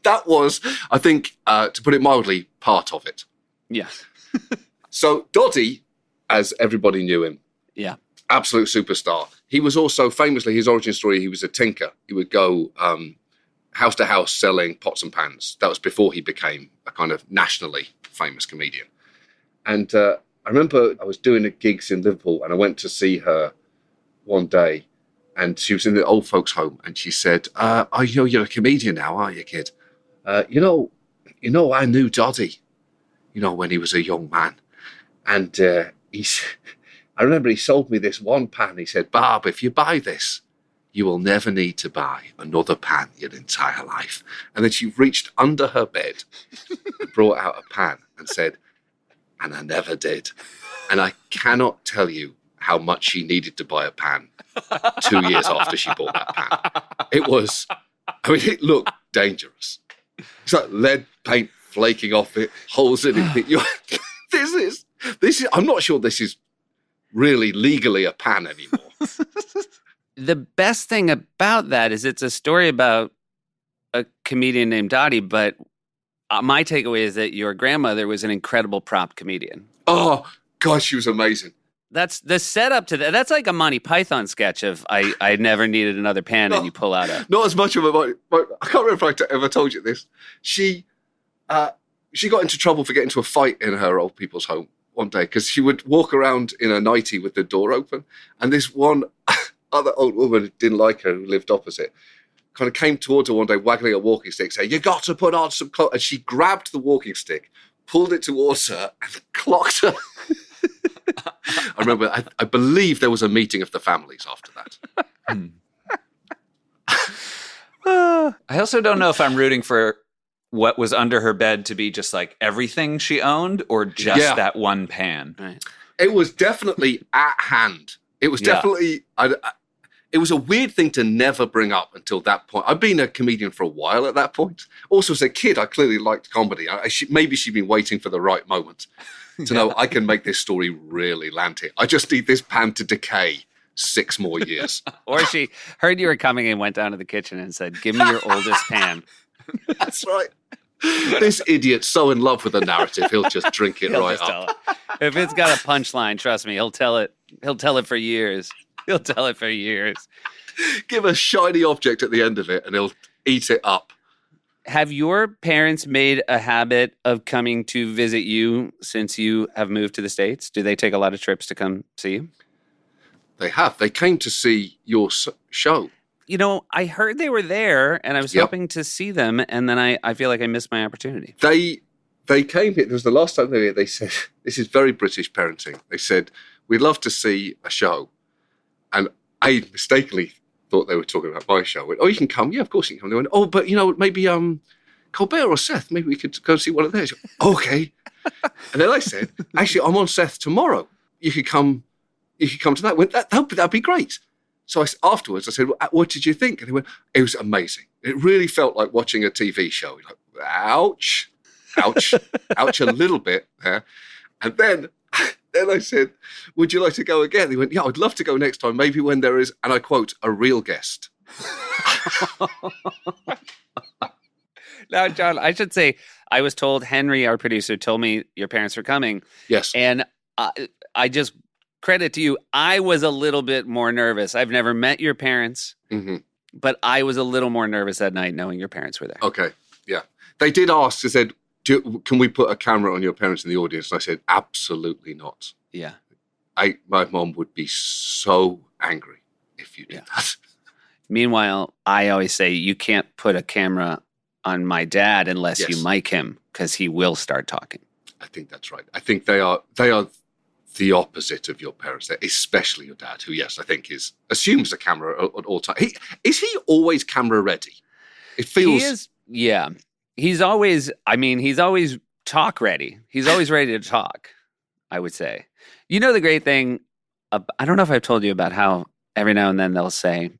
That was, I think, to put it mildly, part of it. Yeah. So Doddy, as everybody knew him, Yeah. absolute superstar. He was also famously, his origin story, he was a tinker. He would go house to house selling pots and pans. That was before he became a kind of nationally famous comedian. And I remember I was doing gigs in Liverpool and I went to see her one day and she was in the old folks' home and she said, oh, you're a comedian now, aren't you, kid? You know, I knew Doddy, when he was a young man. And I remember he sold me this one pan. He said, Barb, if you buy this, you will never need to buy another pan your entire life. And then she reached under her bed and brought out a pan and said, and I never did. And I cannot tell you how much she needed to buy a pan 2 years after she bought that pan. It looked dangerous. It's like lead paint flaking off it, holes in it. This is, I'm not sure this is really legally a pan anymore. The best thing about that is it's a story about a comedian named Dottie, but my takeaway is that your grandmother was an incredible prop comedian. Oh, gosh, she was amazing. That's the setup to that. That's like a Monty Python sketch of I never needed another pan and you pull out a... Not as much of a... I can't remember if I ever told you this. She got into trouble for getting into a fight in her old people's home one day because she would walk around in a nightie with the door open and this one other old woman who didn't like her, who lived opposite, kind of came towards her one day waggling a walking stick saying, you got to put on some clothes. And she grabbed the walking stick, pulled it towards her and clocked her. I remember, I believe there was a meeting of the families after that. I also don't know if I'm rooting for what was under her bed to be just like everything she owned or just that one pan. Right. It was definitely at hand. It was definitely... It was a weird thing to never bring up until that point. I've been a comedian for a while at that point. Also, as a kid, I clearly liked comedy. Maybe she'd been waiting for the right moment to know I can make this story really land here. I just need this pan to decay 6 more years. Or she heard you were coming and went down to the kitchen and said, give me your oldest pan. That's right. This idiot's so in love with the narrative, he'll just drink it right up. If it's got a punchline, trust me, he'll tell it. He'll tell it for years. He'll tell it for years. Give a shiny object at the end of it and he'll eat it up. Have your parents made a habit of coming to visit you since you have moved to the States? Do they take a lot of trips to come see you? They have. They came to see your show. I heard they were there and I was hoping to see them. And then I feel like I missed my opportunity. They came here. It was the last time they were here. They said, this is very British parenting. They said, we'd love to see a show. And I mistakenly thought they were talking about my show. I went, oh, you can come? Yeah, of course you can come. They went, oh, but, maybe Colbert or Seth, maybe we could go see one of theirs. Okay. And then I said, actually, I'm on Seth tomorrow. You could come to that. I went, that'd be great. So afterwards, I said, well, what did you think? And they went, it was amazing. It really felt like watching a TV show. Like, ouch, ouch a little bit there. And then I said, would you like to go again? They went, yeah, I'd love to go next time, maybe when there is, and I quote, a real guest. Now, John, I should say, I was told, Henry, our producer, told me your parents were coming. Yes. And I just, credit to you, I was a little bit more nervous. I've never met your parents, but I was a little more nervous that night knowing your parents were there. Okay, yeah. They did ask, they said, can we put a camera on your parents in the audience? And I said, absolutely not. Yeah. My mom would be so angry if you did that. Meanwhile, I always say you can't put a camera on my dad unless you mic him because he will start talking. I think that's right. I think they are the opposite of your parents, especially your dad, who, yes, I think assumes a camera at all times. Is he always camera ready? It feels... He is, yeah. He's always talk ready. He's always ready to talk, I would say. The great thing, I don't know if I've told you about how every now and then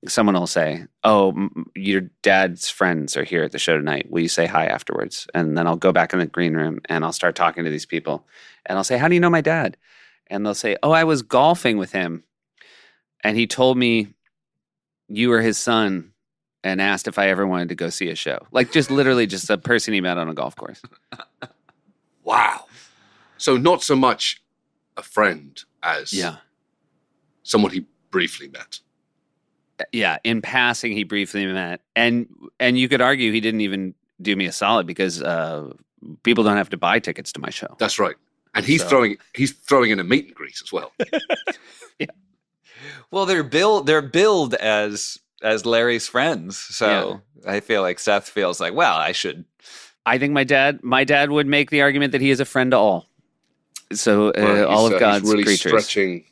someone will say, oh, your dad's friends are here at the show tonight. Will you say hi afterwards? And then I'll go back in the green room and I'll start talking to these people. And I'll say, how do you know my dad? And they'll say, oh, I was golfing with him and he told me you were his son and asked if I ever wanted to go see a show. Like just literally just a person he met on a golf course. Wow. So not so much a friend as someone he briefly met. Yeah, in passing, he briefly met. And you could argue he didn't even do me a solid because people don't have to buy tickets to my show. That's right. And he's throwing in a meet and greet as well. Yeah. Well, they're billed as Larry's friends. So I feel like Seth feels like, well, I should. I think my dad would make the argument that he is a friend to all. So all of God's he's really creatures. Stretching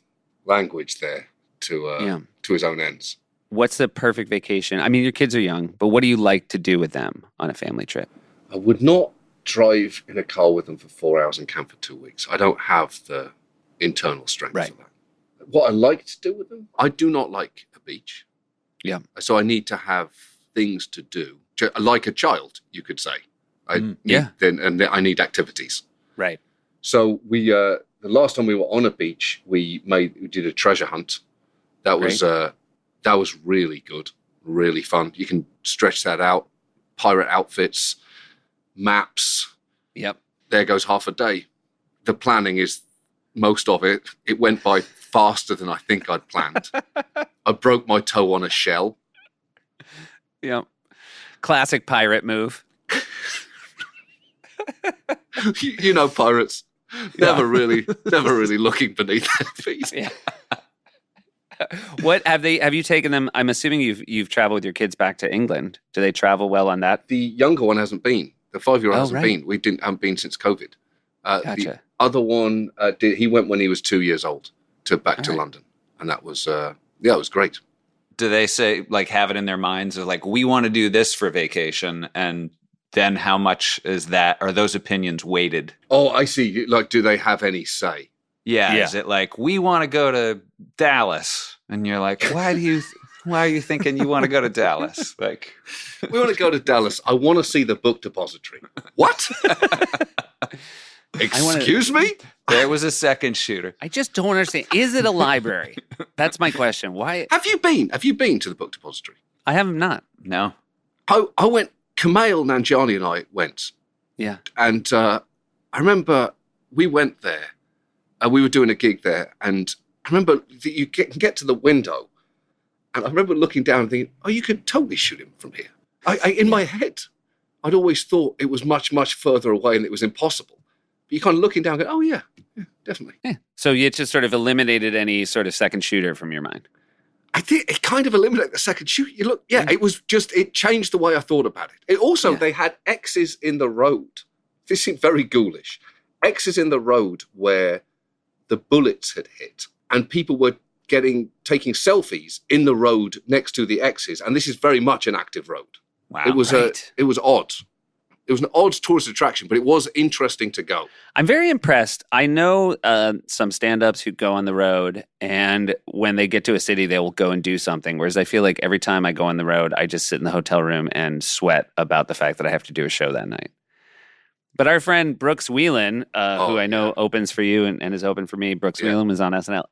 language there to his own ends. What's the perfect vacation? I mean, your kids are young, but what do you like to do with them on a family trip? I would not drive in a car with them for 4 hours and camp for 2 weeks. I don't have the internal strength for that. What I like to do with them, I do not like a beach. Yeah. So I need to have things to do, like a child, you could say. I need activities. Right. So we, the last time we were on a beach, we did a treasure hunt. That was really good, really fun. You can stretch that out. Pirate outfits, maps. Yep. There goes half a day. The planning is most of it. It went by faster than I think I'd planned. I broke my toe on a shell. Yep. Classic pirate move. You know, pirates never really looking beneath their feet. Yeah. What have you taken them? I'm assuming you've traveled with your kids back to England. Do they travel well on that? The younger one hasn't been. The 5-year-old hasn't been. We haven't been since COVID. Gotcha. The other one he went when he was 2 years old back to London, and that was it was great. Do they say like have it in their minds of like we want to do this for vacation, and then how much is that? Are those opinions weighted? Oh, I see. Like, do they have any say? Yeah. Is it like we want to go to Dallas, and you're like, why are you thinking you want to go to Dallas? Like, we want to go to Dallas. I want to see the book depository. What? Excuse me? There was a second shooter. I just don't understand. Is it a library? That's my question. Why? Have you been to the book depository? I have not. No. I went. Kumail Nanjiani and I went. Yeah. And I remember we went there. We were doing a gig there, and I remember that you can get to the window, and I remember looking down and thinking, "Oh, you could totally shoot him from here." In my head, I'd always thought it was much, much further away and it was impossible. But you're kind of looking down, and going, "Oh yeah, definitely." Yeah. So you just sort of eliminated any sort of second shooter from your mind. I think it kind of eliminated the second shoot. You look, it was just it changed the way I thought about it. It also they had X's in the road. This seemed very ghoulish. X's in the road where the bullets had hit, and people were taking selfies in the road next to the X's, and this is very much an active road. Wow, it was odd. It was an odd tourist attraction, but it was interesting to go. I'm very impressed. I know some stand-ups who go on the road, and when they get to a city, they will go and do something, whereas I feel like every time I go on the road, I just sit in the hotel room and sweat about the fact that I have to do a show that night. But our friend Brooks Whelan, who I know opens for you and is open for me, Brooks Whelan was on SNL.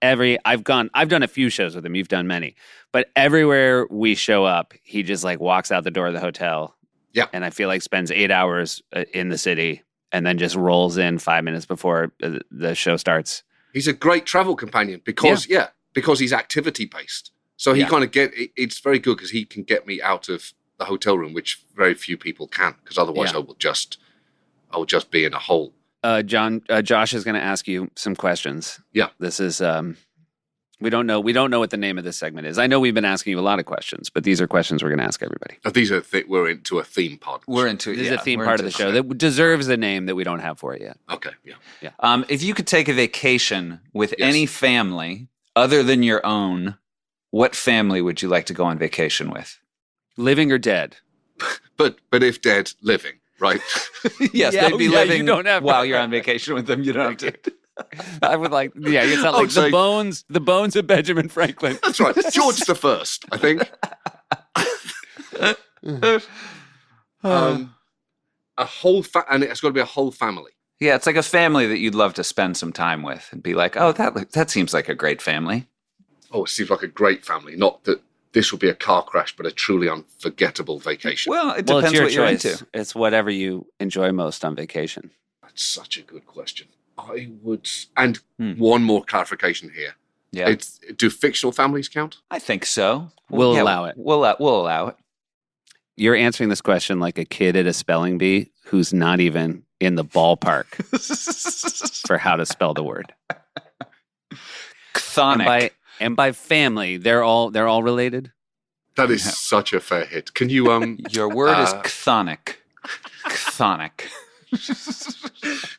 I've done a few shows with him. You've done many. But everywhere we show up, he just like walks out the door of the hotel. Yeah. And I feel like spends 8 hours in the city and then just rolls in 5 minutes before the show starts. He's a great travel companion because he's activity based. So he kind of it's very good because he can get me out of the hotel room, which very few people can, because otherwise I will just be in a hole. Josh is going to ask you some questions. Yeah. This is, we don't know what the name of this segment is. I know we've been asking you a lot of questions, but these are questions we're going to ask everybody. These are, we're into a theme part. This is a theme part of the show that deserves a name that we don't have for it yet. Okay. Yeah. If you could take a vacation with any family other than your own, what family would you like to go on vacation with? Living or dead? But if dead, living. Right. Yes, they'd be living while you're on vacation with them. You don't have to. I would like, it's not like the bones of Benjamin Franklin. That's right. George the First, I think. A whole and it's got to be a whole family. Yeah, it's like a family that you'd love to spend some time with and be like, oh, that seems like a great family. it seems like a great family. Not that this will be a car crash, but a truly unforgettable vacation. Well, it Well, depends it's your what you're choice. into. It's whatever you enjoy most on vacation. That's such a good question. I would, and one more clarification here. Yeah, Do fictional families count? I think so. We'll allow it. We'll allow it. You're answering this question like a kid at a spelling bee who's not even in the ballpark for how to spell the word. Chthonic. And by family, they're all related. That is such a fair hit. Can you Your word is chthonic. Chthonic.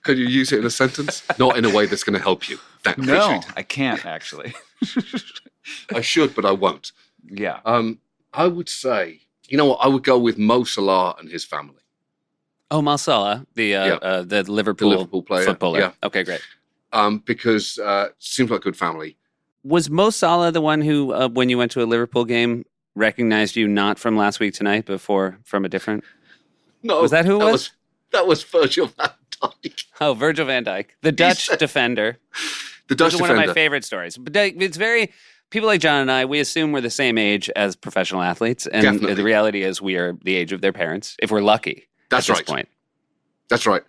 could you use it in a sentence? Not in a way that's going to help you. No, I can't actually. I should, but I won't. Yeah. I would say, you know what? I would go with Mo Salah and his family. Oh, Mo Salah, the Liverpool player. footballer. Yeah. Okay, great. Because seems like a good family. Was Mo Salah the one who, when you went to a Liverpool game, recognized you not from last week tonight, but from a different? No, Was that who it was? That was Virgil van Dijk. Oh, Virgil van Dijk, the Dutch defender. The Dutch Those are defender. one of my favorite stories. But it's very people like John and I. We assume we're the same age as professional athletes, and Definitely. the reality is we are the age of their parents, if we're lucky. That's at right. This point. That's right.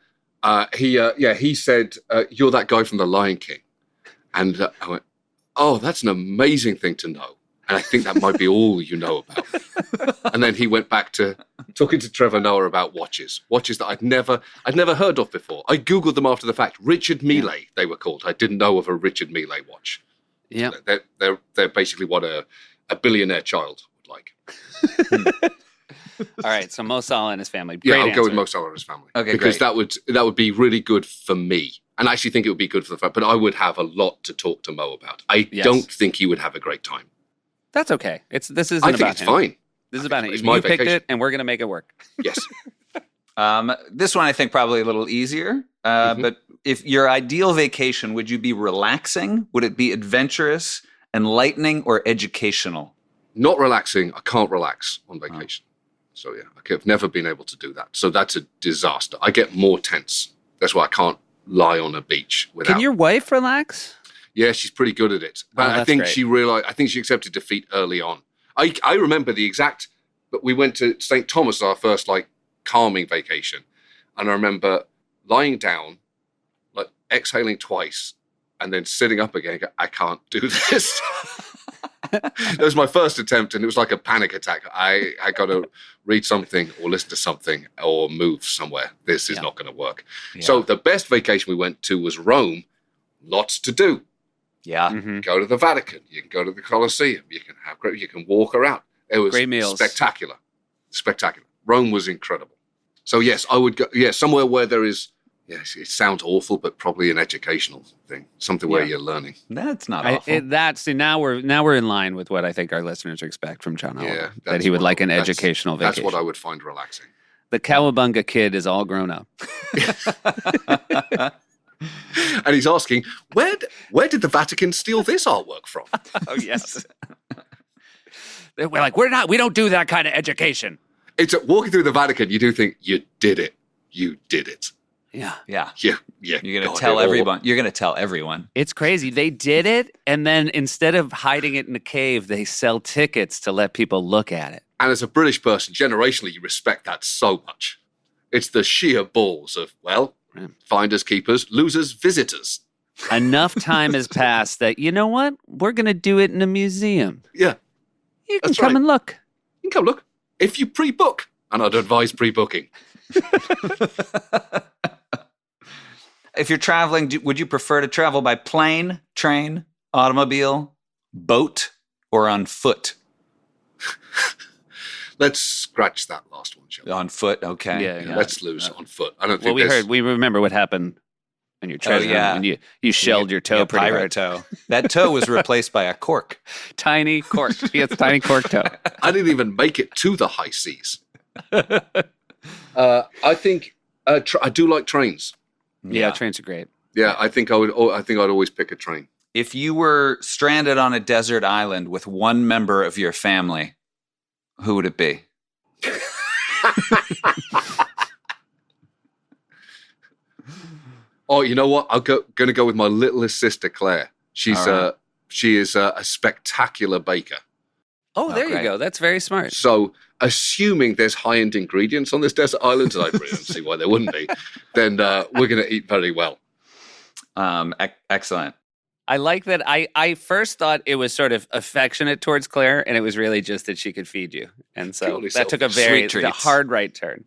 He said, "You're that guy from The Lion King," and I went, "Oh, that's an amazing thing to know." And I think that might be all you know about me. And then he went back to talking to Trevor Noah about watches that I'd never heard of before. I Googled them after the fact. Richard Mille, they were called. I didn't know of a Richard Mille watch. Yeah. They're basically what a billionaire child would like. All right. So Mo Salah and his family. Yeah, Great I'll go with answer. Mo Salah and his family. Okay, because great. that would be really good for me. And I actually think it would be good for the family. But I would have a lot to talk to Mo about. I Yes. don't think he would have a great time. That's okay. This isn't I about think it's him. fine. This is about him. It's You my picked vacation. it, and we're going to make it work. Yes. This one I think probably a little easier. But if your ideal vacation, would you be relaxing? Would it be adventurous, enlightening, or educational? Not relaxing. I can't relax on vacation. So yeah, I've never been able to do that. So that's a disaster. I get more tense. That's why I can't lie on a beach without. Can your wife relax? Yeah, she's pretty good at it. But I that's think great. she realized. I think she accepted defeat early on. I remember the exact. But we went to St. Thomas, our first calming vacation, and I remember lying down, exhaling twice, and then sitting up again. I can't do this. It was my first attempt, and it was like a panic attack. I got to read something or listen to something or move somewhere. This is not going to work. Yeah. So the best vacation we went to was Rome. Lots to do. Yeah. Mm-hmm. Go to the Vatican. You can go to the Colosseum. You can walk around. It was Great meals. spectacular. Rome was incredible. So yes, I would go. Yeah, somewhere where there is. Yes, it sounds awful, but probably an educational thing, something where you're learning. That's not awful. Now we're in line with what I think our listeners expect from John Oliver. Yeah, that he would like an that's- educational vacation. That's what I would find relaxing. The Cowabunga kid is all grown up. And he's asking, where did the Vatican steal this artwork from? Oh yes. We're like, we don't do that kind of education. It's walking through the Vatican. You do think you did it. You did it. Yeah. Yeah. Yeah. You're going got to tell it all. everyone. You're going to tell everyone. It's crazy. They did it, and then instead of hiding it in a cave, they sell tickets to let people look at it. And as a British person, generationally, you respect that so much. It's the sheer balls of, finders, keepers, losers, visitors. Enough time has passed that, you know what? We're going to do it in a museum. Yeah. You can That's come right. and look. You can come look. If you pre-book, and I'd advise pre-booking. If you're traveling, would you prefer to travel by plane, train, automobile, boat, or on foot? Let's scratch that last one, shall we? On foot, okay. Yeah. Let's lose on foot. I don't think We remember what happened on your treasure yeah. hunt, and you shelled your toe pretty pirate hard. toe. That toe was replaced by a cork. Tiny cork. He has tiny cork toe. I didn't even make it to the high seas. I think I do like trains. Yeah, trains are great. Yeah, I think I'd always pick a train. If you were stranded on a desert island with one member of your family, who would it be? Oh, you know what? I'm going to go with my littlest sister, Claire. She's All right. she is a spectacular baker. Oh, there you Okay. go. That's very smart. So, assuming there's high-end ingredients on this desert island, and I really don't see why there wouldn't be, then we're going to eat very well. Excellent. I like that. I first thought it was sort of affectionate towards Claire, and it was really just that she could feed you. And so Purely that took a very Sweet treats. hard right turn.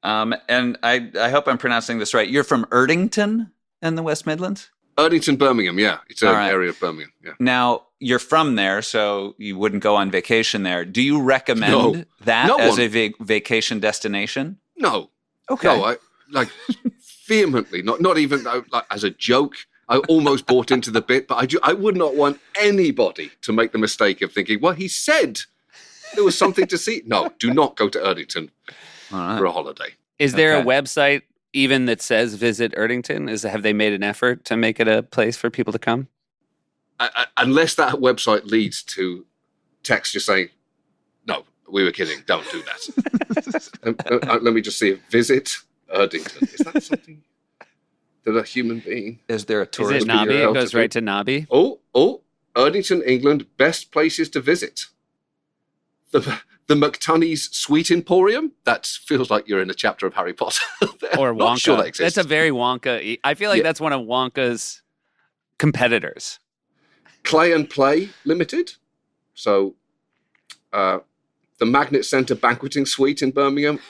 And I hope I'm pronouncing this right. You're from Erdington in the West Midlands? Erdington, Birmingham, yeah. It's an All right. area of Birmingham, yeah. Now, you're from there, so you wouldn't go on vacation there. Do you recommend No. that No as one. a vacation destination? No. Okay. No, I vehemently, not even like as a joke. I almost bought into the bit, but I would not want anybody to make the mistake of thinking, well, he said there was something to see. No, do not go to Erdington All right. for a holiday. Is there a Okay. website even that says visit Erdington? Have they made an effort to make it a place for people to come? Unless that website leads to text just saying, no, we were kidding, don't do that. Let me just see. Visit Erdington. Is that something that a human being? Is there a Is tourist? it Nobby? video It goes to right to Nobby. Oh, Erdington, England, best places to visit. The McTunney's Sweet Emporium. That feels like you're in a chapter of Harry Potter. Or Not Wonka. sure that exists. That's a very Wonka. I feel like Yeah. that's one of Wonka's competitors. Clay and Play Limited. So, the Magnet Centre Banqueting Suite in Birmingham.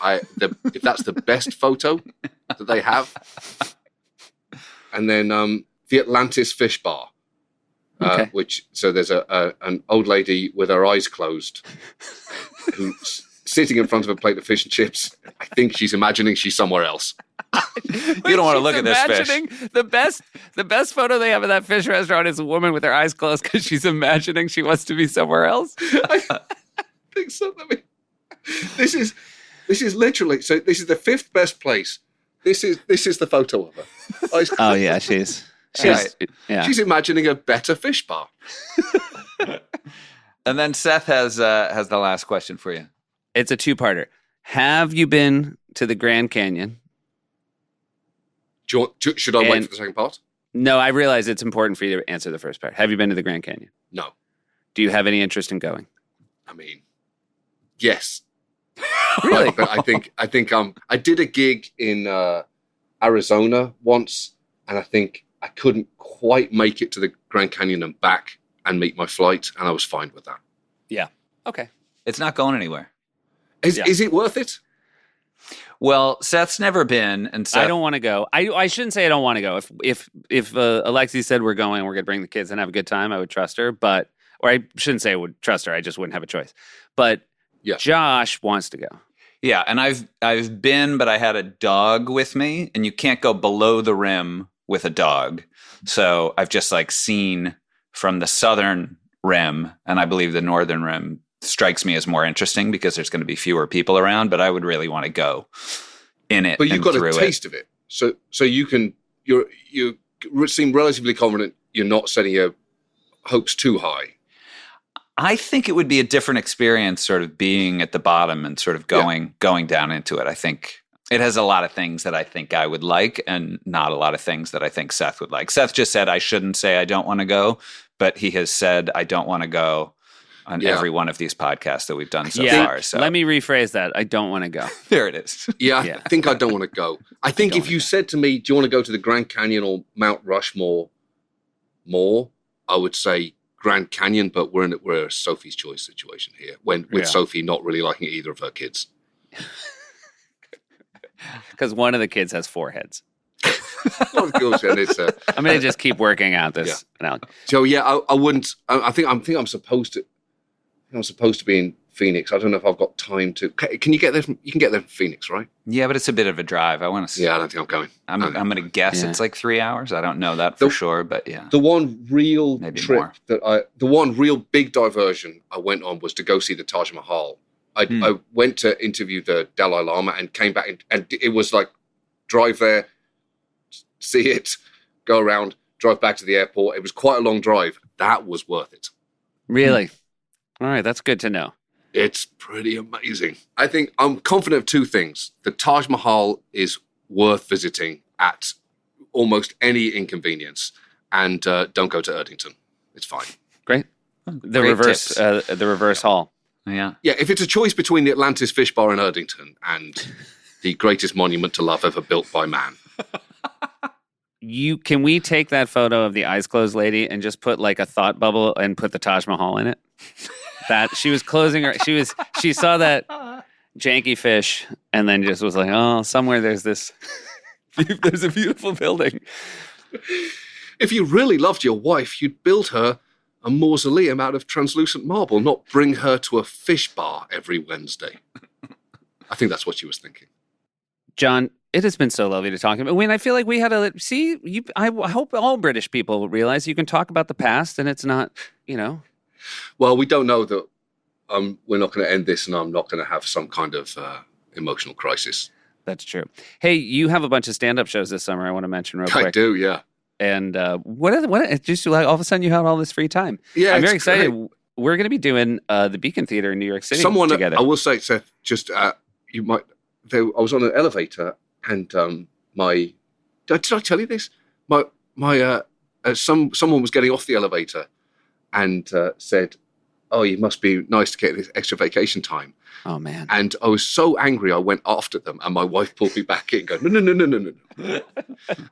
If that's the best photo that they have. And then the Atlantis Fish Bar. Okay. So there's an old lady with her eyes closed who's sitting in front of a plate of fish and chips. I think she's imagining she's somewhere else. You don't want to look at this fish. fish. The best photo they have of that fish restaurant is a woman with her eyes closed because she's imagining she wants to be somewhere else. I think so. I mean, this is literally, so this is the fifth best place. This is the photo of her. Eyes closed. Oh yeah, she's yeah. She's imagining a better fish bar. And then Seth has the last question for you. It's a two-parter. Have you been to the Grand Canyon? Should I wait And- for the second part? No, I realize it's important for you to answer the first part. Have you been to the Grand Canyon? No. Do you have any interest in going? I mean, yes. Really? But I think I did a gig in Arizona once, and I think I couldn't quite make it to the Grand Canyon and back and meet my flight, and I was fine with that. Yeah. Okay. It's not going anywhere. Is it worth it? Well, Seth's never been, and Seth, I don't want to go. I shouldn't say I don't want to go. If Alexi said we're going, we're going to bring the kids and have a good time, I would trust her. Or I shouldn't say I would trust her. I just wouldn't have a choice. But Yeah. Josh wants to go. Yeah, and I've been, but I had a dog with me, and you can't go below the rim with a dog. So I've just seen from the southern rim, and I believe the northern rim strikes me as more interesting because there's going to be fewer people around. But I would really want to go in it. But you've and got a through taste of it, so you seem relatively confident you're not setting your hopes too high. I think it would be a different experience, sort of being at the bottom and sort of going down into it. I think it has a lot of things that I think I would like, and not a lot of things that I think Seth would like. Seth just said I shouldn't say I don't want to go, but he has said I don't want to go on every one of these podcasts that we've done so far. So Let me rephrase that. I don't want to go. there it is. Yeah, Yeah. I think I don't want to go. I think don't if you said to me, do you want to go to the Grand Canyon or Mount Rushmore more, I would say Grand Canyon, but we're a Sophie's Choice situation here, with Yeah. Sophie not really liking either of her kids. Because one of the kids has 4 heads. Of course, and it's I'm going to just keep working out this analogy. so yeah. I wouldn't. I think I'm supposed to. I'm supposed to be in Phoenix. I don't know if I've got time to. Can you get there? You can get there from Phoenix, right? Yeah, but it's a bit of a drive. I want to. Yeah, I don't think I'm going. I'm going to guess Yeah. it's 3 hours. I don't know that for The- sure, but yeah. The one real Maybe trip more. the one real big diversion I went on was to go see the Taj Mahal. I went to interview the Dalai Lama and came back, and it was drive there, see it, go around, drive back to the airport. It was quite a long drive. That was worth it. Really? All right. That's good to know. It's pretty amazing. I think I'm confident of 2 things. The Taj Mahal is worth visiting at almost any inconvenience, and don't go to Erdington. It's fine. Great. The Great reverse, tips. the reverse hall. Yeah. Yeah, if it's a choice between the Atlantis Fish Bar in Erdington and the greatest monument to love ever built by man. Can we take that photo of the eyes closed lady and just put like a thought bubble and put the Taj Mahal in it? That she was closing her. She saw that janky fish and then just was like, oh, somewhere there's this. There's a beautiful building. If you really loved your wife, you'd build her a mausoleum out of translucent marble, not bring her to a fish bar every Wednesday. I think that's what she was thinking. John, it has been so lovely to talk about. I mean, I feel like we had I hope all British people realize you can talk about the past and it's not, Well, we don't know that we're not going to end this and I'm not going to have some kind of emotional crisis. That's true. Hey, you have a bunch of stand-up shows this summer I want to mention real quick. I do, yeah. And what just like all of a sudden you had all this free time. Yeah, I'm very excited. Great. We're going to be doing the Beacon Theater in New York City together. I will say, Seth, just you might. I was on an elevator and did I tell you this? Someone was getting off the elevator and said, "Oh, you must be nice to get this extra vacation time." Oh man! And I was so angry, I went after them, and my wife pulled me back in, going, "No.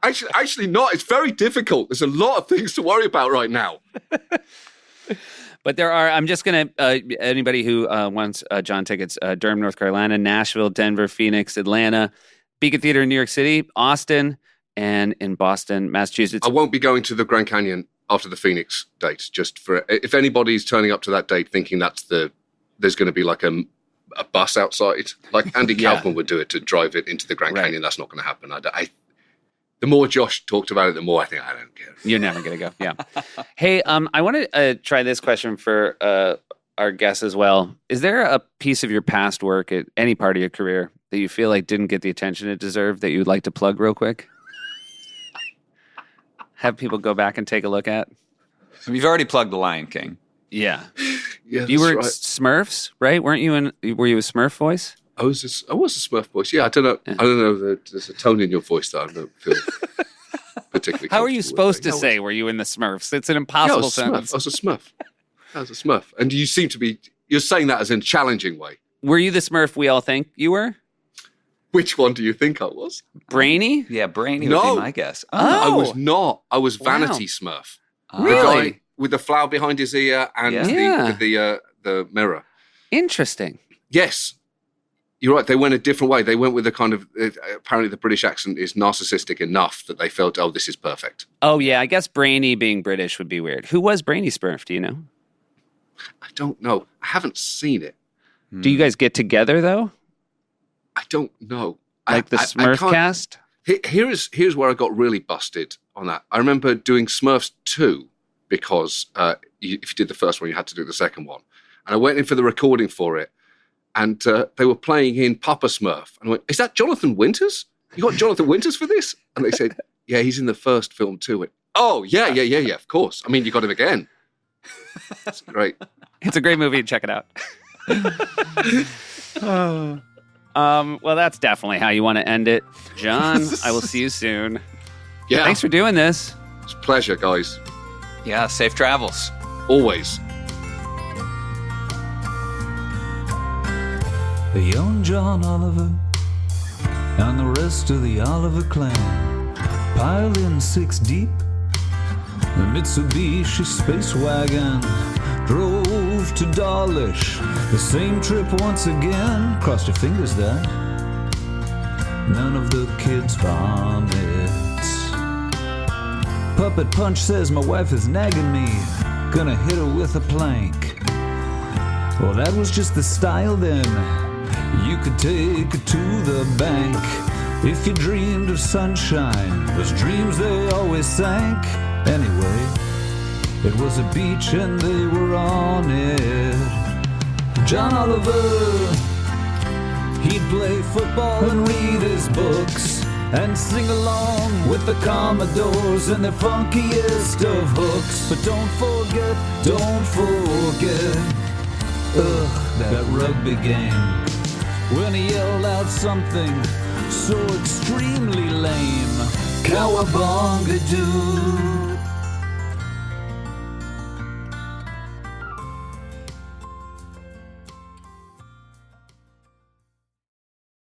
Actually, not. It's very difficult. There's a lot of things to worry about right now." But there are. I'm just gonna. Anybody who wants John tickets: Durham, North Carolina; Nashville; Denver; Phoenix; Atlanta; Beacon Theater in New York City; Austin, and in Boston, Massachusetts. I won't be going to the Grand Canyon after the Phoenix date. Just for if anybody's turning up to that date thinking there's going to be like a bus outside, like Andy Kaufman would do it to drive it into the Grand Canyon. That's not going to happen. The more Josh talked about it, the more I think I don't care. You're never going to go. Yeah. Hey, I want to try this question for our guests as well. Is there a piece of your past work at any part of your career that you feel like didn't get the attention it deserved that you'd like to plug real quick? Have people go back and take a look at? We've already plugged The Lion King. Yeah. Yeah, you were right. Smurfs, right? Were you a Smurf voice? I was a Smurf voice. Yeah, I don't know. Yeah. I don't know. There's a tone in your voice that I don't feel particularly. How are you comfortable supposed with. to say were you in the Smurfs? It's an impossible sentence. I was a Smurf. And you seem to be. You're saying that as in a challenging way. Were you the Smurf we all think you were? Which one do you think I was? Brainy? Yeah, Brainy No. would be my guess. Oh. I was not. I was Wow. Vanity Smurf. Oh. Really? The guy with the flower behind his ear and Yeah. the mirror. Interesting. Yes. You're right. They went a different way. They went with the kind of, apparently the British accent is narcissistic enough that they felt, oh, this is perfect. Oh, yeah. I guess Brainy being British would be weird. Who was Brainy Smurf? Do you know? I don't know. I haven't seen it. Do you guys get together, though? I don't know. Like the Smurf can't- cast? Here's where I got really busted on that. I remember doing Smurfs 2 because if you did the first one, you had to do the second one. And I went in for the recording for it. And they were playing in Papa Smurf. And I went, is that Jonathan Winters? You got Jonathan Winters for this? And they said, yeah, he's in the first film too. I went, oh, yeah, of course. I mean, you got him again. That's great. It's a great movie. Check it out. Well, that's definitely how you want to end it. John, I will see you soon. Yeah. Thanks for doing this. It's a pleasure, guys. Yeah, safe travels. Always. Young John Oliver and the rest of the Oliver clan piled in 6 deep. The Mitsubishi Space Wagon drove to Dawlish. The same trip once again. Crossed your fingers that none of the kids vomits. Puppet Punch says my wife is nagging me. Gonna hit her with a plank. Well, that was just the style then. You could take it to the bank. If you dreamed of sunshine, those dreams they always sank. Anyway, it was a beach and they were on it. John Oliver, he'd play football and read his books and sing along with the Commodores and their funkiest of hooks. But don't forget, that rugby game. When he yelled out something so extremely lame, Cowabunga-doo.